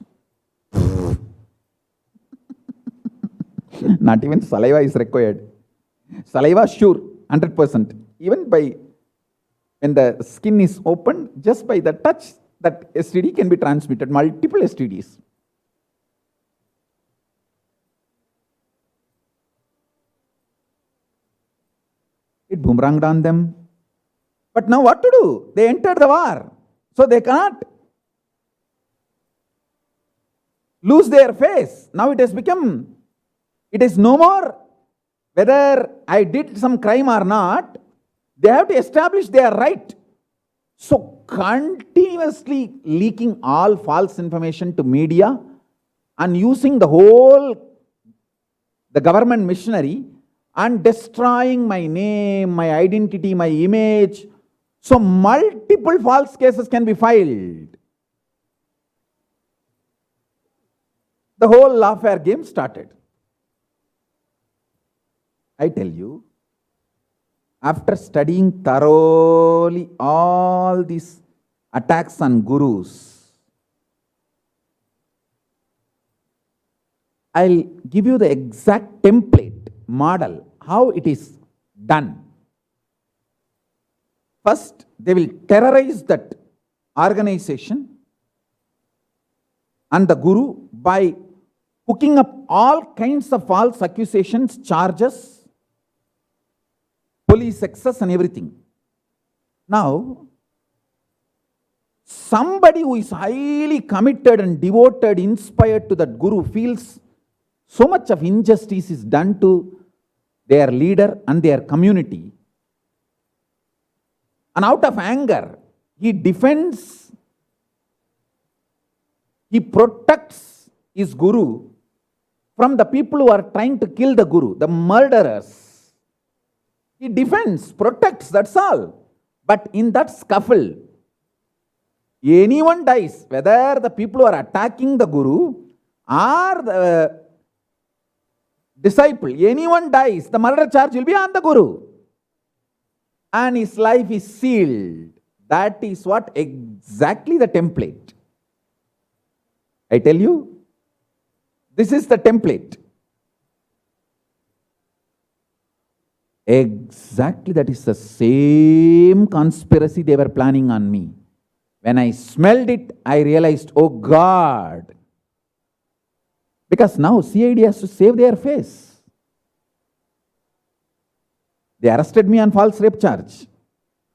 Not even saliva is required. Saliva, sure, 100%. Even by when the skin is opened, just by the touch, that STD can be transmitted, multiple STDs. It boomeranged on them. But now what to do? They entered the war. So they cannot lose their face. Now it has become, it is no more whether I did some crime or not. They have to establish their right. So continuously leaking all false information to media and using the government machinery and destroying my name, my identity, my image. So multiple false cases can be filed. The whole lawfare game started. I tell you, after studying thoroughly all these attacks on gurus, I'll give you the exact template, model, how it is done. First, they will terrorize that organization and the guru by cooking up all kinds of false accusations, charges, police excess and everything. Now, somebody who is highly committed and devoted, inspired to that guru, feels so much of injustice is done to their leader and their community. And out of anger, he defends, he protects his guru from the people who are trying to kill the guru, the murderers. He defends, protects, that's all. But in that scuffle, anyone dies, whether the people who are attacking the guru or the disciple, anyone dies, the murder charge will be on the guru. And his life is sealed. That is what exactly the template. I tell you, this is the template. Exactly, that is the same conspiracy they were planning on me. When I smelled it, I realized, oh God. Because now CID has to save their face. They arrested me on false rape charge.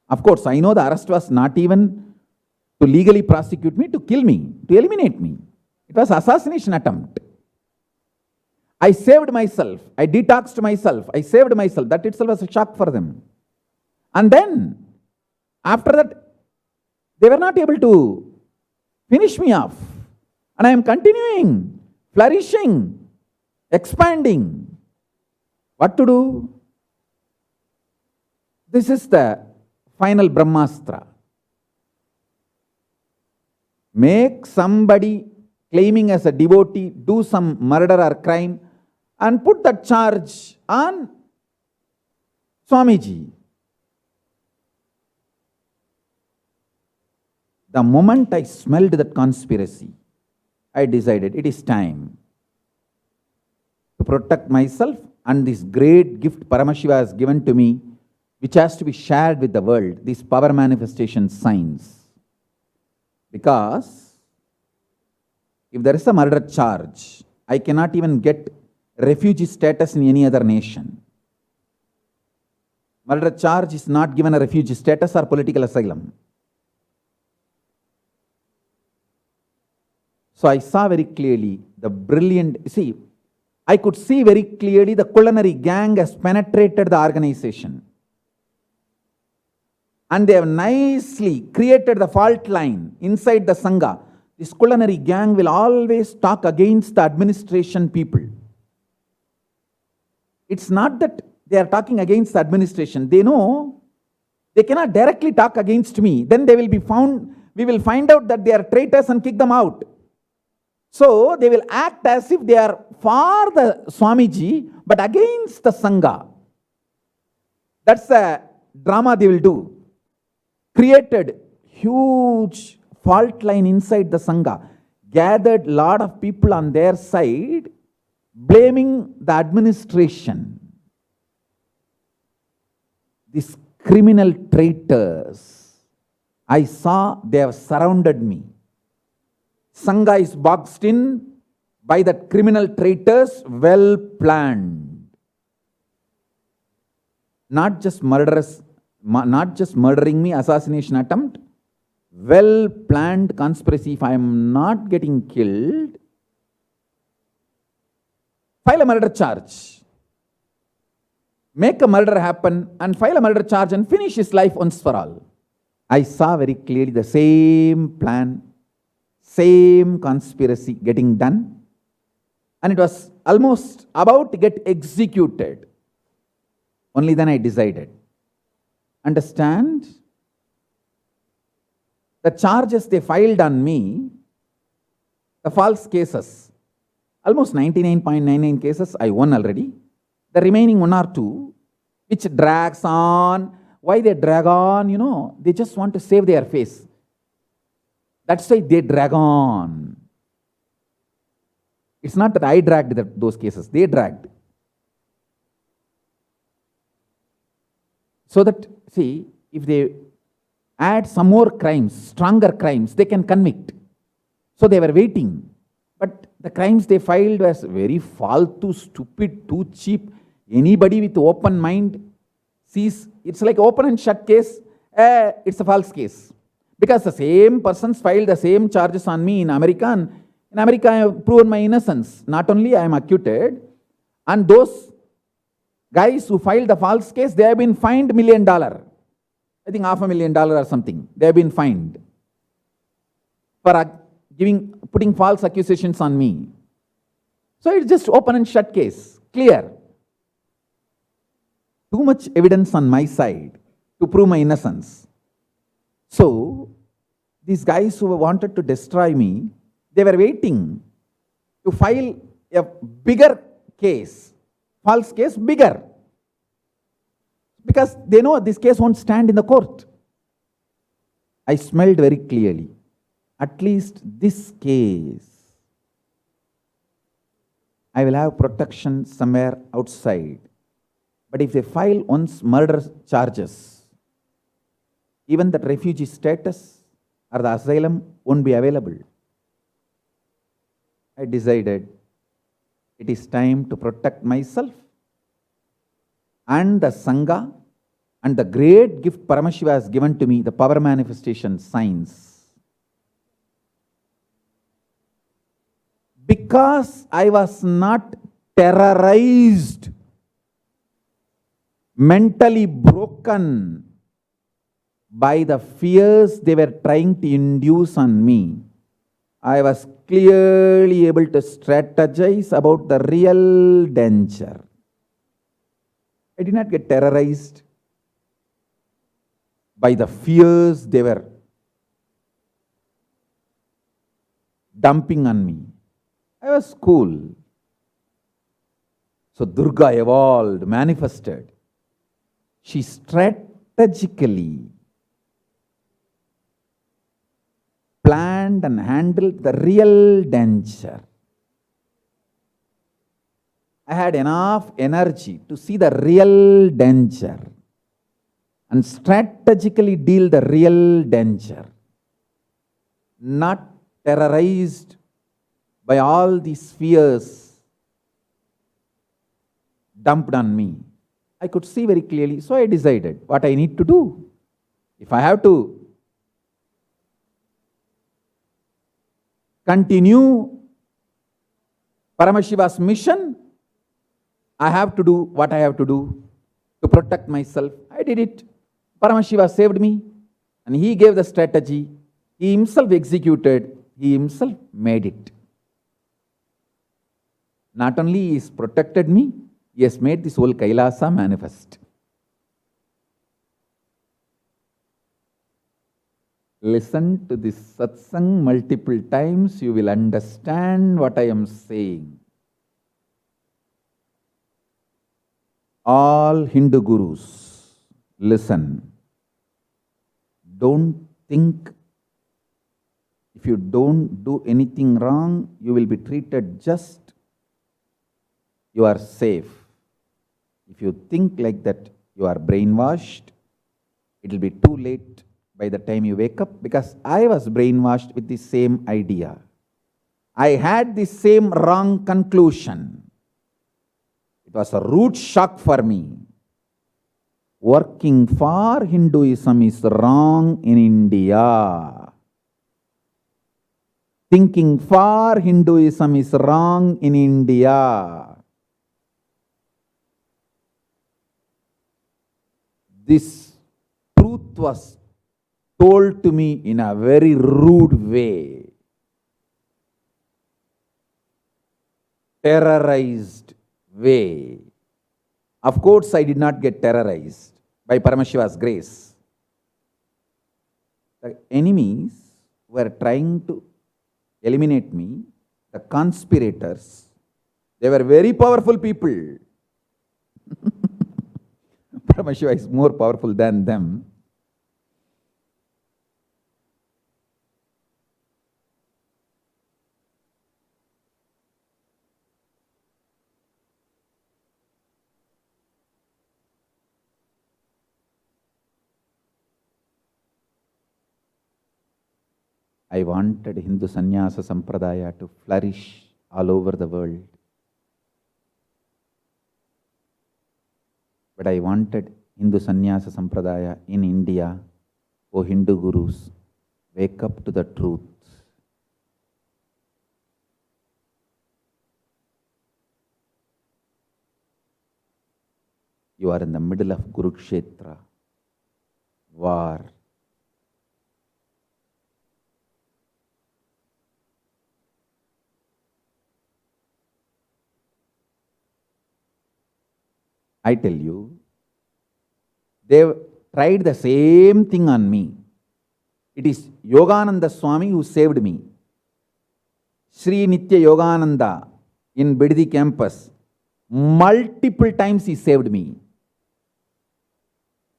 Of course, I know the arrest was not even to legally prosecute me, to kill me, to eliminate me. It was assassination attempt. I saved myself. I detoxed myself. I saved myself. That itself was a shock for them. And then, after that, they were not able to finish me off. And I am continuing, flourishing, expanding. What to do? This is the final Brahmastra. Make somebody claiming as a devotee do some murder or crime and put that charge on Swamiji. The moment I smelled that conspiracy, I decided it is time to protect myself and this great gift Paramashiva has given to me, which has to be shared with the world, these power manifestation signs. Because if there is a murder charge, I cannot even get refugee status in any other nation. Murder charge is not given a refugee status or political asylum. So I saw very clearly the brilliant, I could see very clearly the culinary gang has penetrated the organization. And they have nicely created the fault line inside the Sangha. This culinary gang will always talk against the administration people. It's not that they are talking against the administration. They know they cannot directly talk against me. Then they will be found, we will find out that they are traitors and kick them out. So they will act as if they are for the Swamiji, but against the Sangha. That's the drama they will do. Created huge fault line inside the Sangha. Gathered lot of people on their side, blaming the administration. These criminal traitors, I saw they have surrounded me. Sangha is boxed in by the criminal traitors, well planned. Not just murderers, not just murdering me, assassination attempt, well planned conspiracy. If I am not getting killed, file a murder charge. Make a murder happen and file a murder charge and finish his life once for all. I saw very clearly the same plan, same conspiracy getting done, and it was almost about to get executed. Only then I decided. Understand? The charges they filed on me, the false cases, almost 99.99 cases I won already. The remaining 1 or 2, which drags on. Why they drag on? They just want to save their face. That's why they drag on. It's not that I dragged those cases, they dragged. So that, see, if they add some more crimes, stronger crimes, they can convict. So they were waiting. But the crimes they filed was very faltu, stupid, too cheap. Anybody with open mind sees, it's like open and shut case, it's a false case. Because the same persons filed the same charges on me in America, and in America I have proven my innocence. Not only I am acquitted, and those guys who filed the false case, they have been fined $1 million. I think $500,000 or something. They have been fined for putting false accusations on me. So it's just open and shut case, clear. Too much evidence on my side to prove my innocence. So these guys who wanted to destroy me, they were waiting to file a bigger case, false case, bigger. Because they know this case won't stand in the court. I smelled very clearly. At least this case, I will have protection somewhere outside. But if they file once murder charges, even that refugee status or the asylum won't be available. I decided it is time to protect myself and the Sangha and the great gift Paramashiva has given to me, the power manifestation science. Because I was not terrorized, mentally broken by the fears they were trying to induce on me, I was clearly able to strategize about the real danger. I did not get terrorized by the fears they were dumping on me. I was cool. So Durga evolved, manifested. She strategically planned and handled the real danger. I had enough energy to see the real danger and strategically deal the real danger, not terrorized by all these fears dumped on me. I could see very clearly, so I decided what I need to do. If I have to continue Paramashiva's mission, I have to do what I have to do to protect myself. I did it. Paramashiva saved me, and he gave the strategy. He himself executed, he himself made it. Not only he has protected me, he has made this whole Kailasa manifest. Listen to this satsang multiple times, you will understand what I am saying. All Hindu gurus, listen. Don't think if you don't do anything wrong, you will be treated just. You are safe. If you think like that, you are brainwashed. It will be too late by the time you wake up, because I was brainwashed with the same idea. I had the same wrong conclusion. It was a rude shock for me. Working for Hinduism is wrong in India. Thinking for Hinduism is wrong in India. This truth was told to me in a very rude way, terrorized way. Of course, I did not get terrorized by Paramashiva's grace. The enemies were trying to eliminate me, the conspirators. They were very powerful people. Paramashiva is more powerful than them. I wanted Hindu Sannyasa Sampradaya to flourish all over the world. But I wanted Hindu Sannyasa Sampradaya in India. O Hindu Gurus, wake up to the truth. You are in the middle of Kurukshetra, war. I tell you, they tried the same thing on me. It is Yogananda Swami who saved me. Sri Nitya Yogananda in Bidadi campus, multiple times he saved me.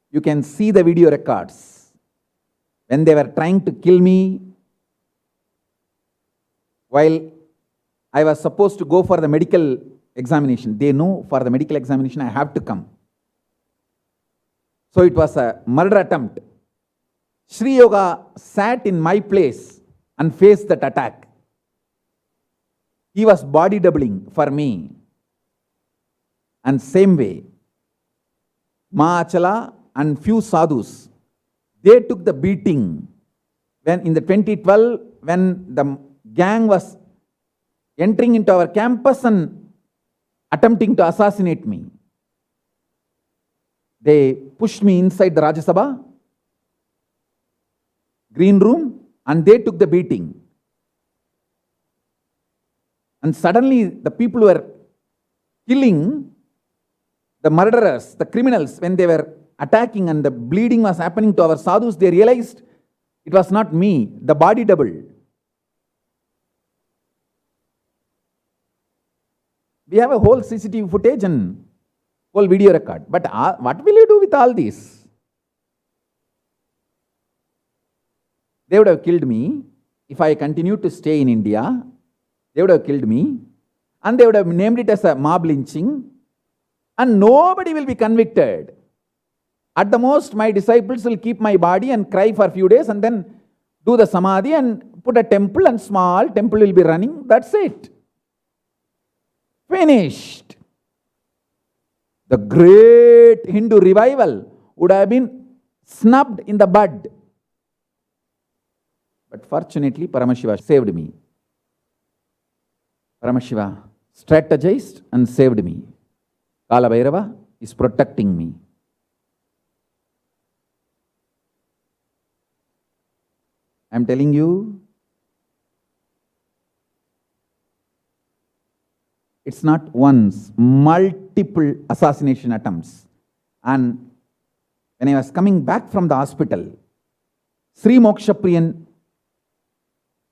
You can see the video records. When they were trying to kill me, while I was supposed to go for the medical examination, they know for the medical examination I have to come. So it was a murder attempt. Sri Yoga sat in my place and faced that attack. He was body doubling for me. And same way, Maachala and few sadhus, they took the beating when in the 2012, when the gang was entering into our campus and attempting to assassinate me. They pushed me inside the Rajya Sabha, green room, and they took the beating. And suddenly the people were killing the murderers, the criminals, when they were attacking and the bleeding was happening to our sadhus, they realized it was not me, the body double. We have a whole CCTV footage and whole video record. But what will you do with all this? They would have killed me if I continued to stay in India. They would have killed me and they would have named it as a mob lynching and nobody will be convicted. At the most, my disciples will keep my body and cry for a few days and then do the samadhi and put a temple and small temple will be running. That's it. Finished. The great Hindu revival would have been snubbed in the bud. But fortunately, Paramashiva saved me. Paramashiva strategized and saved me. Kala Bhairava is protecting me. I'm telling you, it's not once, multiple assassination attempts. And when I was coming back from the hospital, Sri Mokshapriyan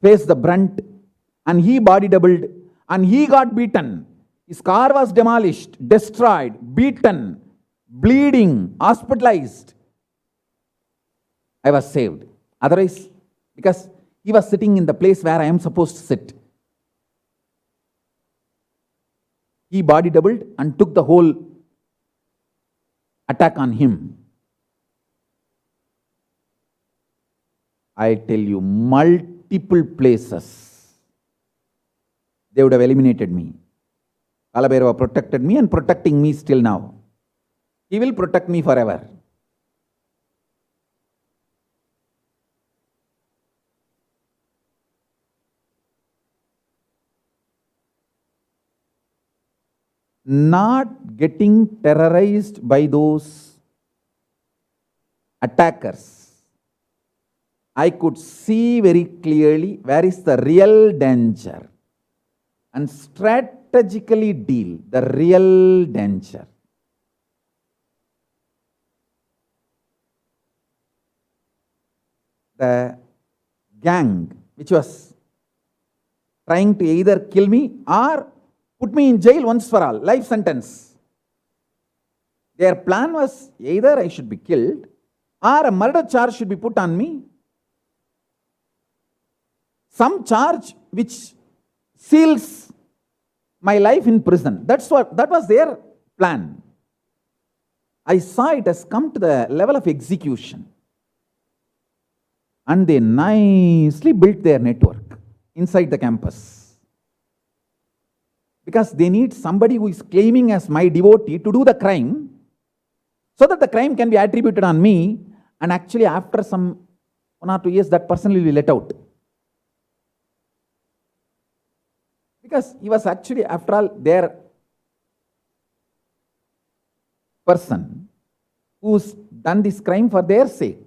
faced the brunt, and he body doubled, and he got beaten. His car was demolished, destroyed, beaten, bleeding, hospitalized. I was saved. Otherwise, because he was sitting in the place where I am supposed to sit. He body doubled and took the whole attack on him. I tell you, multiple places, they would have eliminated me. Kalabhairava protected me and protecting me still now. He will protect me forever. Not getting terrorized by those attackers, I could see very clearly where is the real danger and strategically deal the real danger. The gang which was trying to either kill me or put me in jail once for all, life sentence. Their plan was either I should be killed or a murder charge should be put on me. Some charge which seals my life in prison. That was their plan. I saw it has come to the level of execution. And they nicely built their network inside the campus. Because they need somebody who is claiming as my devotee to do the crime, so that the crime can be attributed on me, and actually after some 1 or 2 years that person will be let out. Because he was actually, after all, their person who's done this crime for their sake.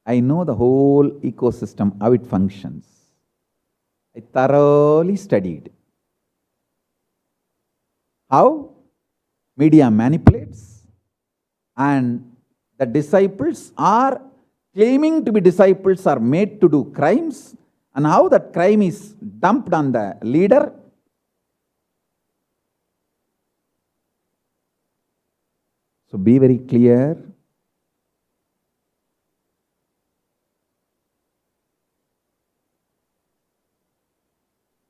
I know the whole ecosystem, how it functions. I thoroughly studied how media manipulates, and the disciples are claiming to be disciples are made to do crimes, and how that crime is dumped on the leader. So be very clear.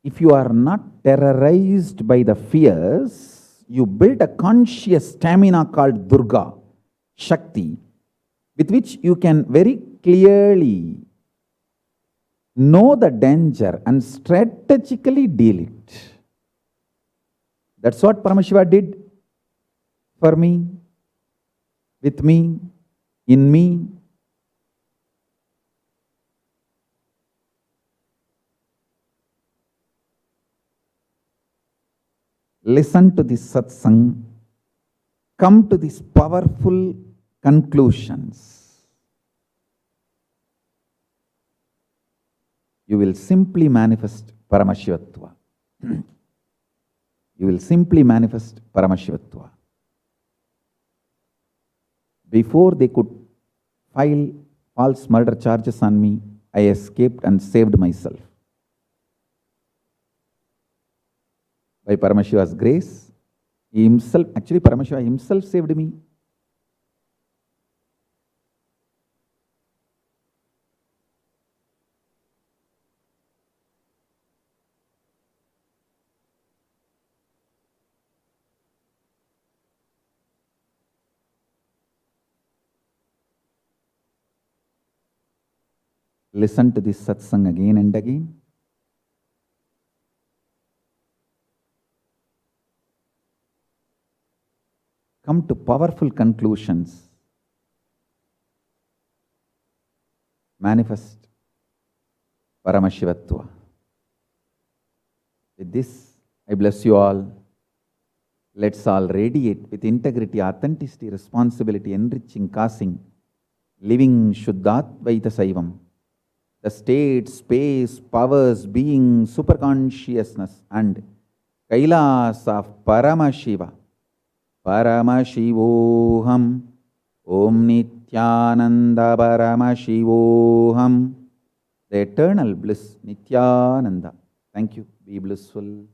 If you are not terrorized by the fears, you build a conscious stamina called Durga, Shakti, with which you can very clearly know the danger and strategically deal it. That's what Paramashiva did for me, with me, in me. Listen to this satsang, come to these powerful conclusions. You will simply manifest Paramashivatva. You will simply manifest Paramashivatva. Before they could file false murder charges on me, I escaped and saved myself. By Paramashiva's grace, he himself, actually Paramashiva himself saved me. Listen to this satsang again and again. Come to powerful conclusions. Manifest Paramashivatva. With this, I bless you all. Let's all radiate with integrity, authenticity, responsibility, enriching, causing, living Shuddhatvaita Saivam. The state, space, powers, being, superconsciousness, and Kailas of Paramashiva. Paramashivoham. Om Nityananda Paramashivoham. The eternal bliss, Nityananda. Thank you. Be blissful.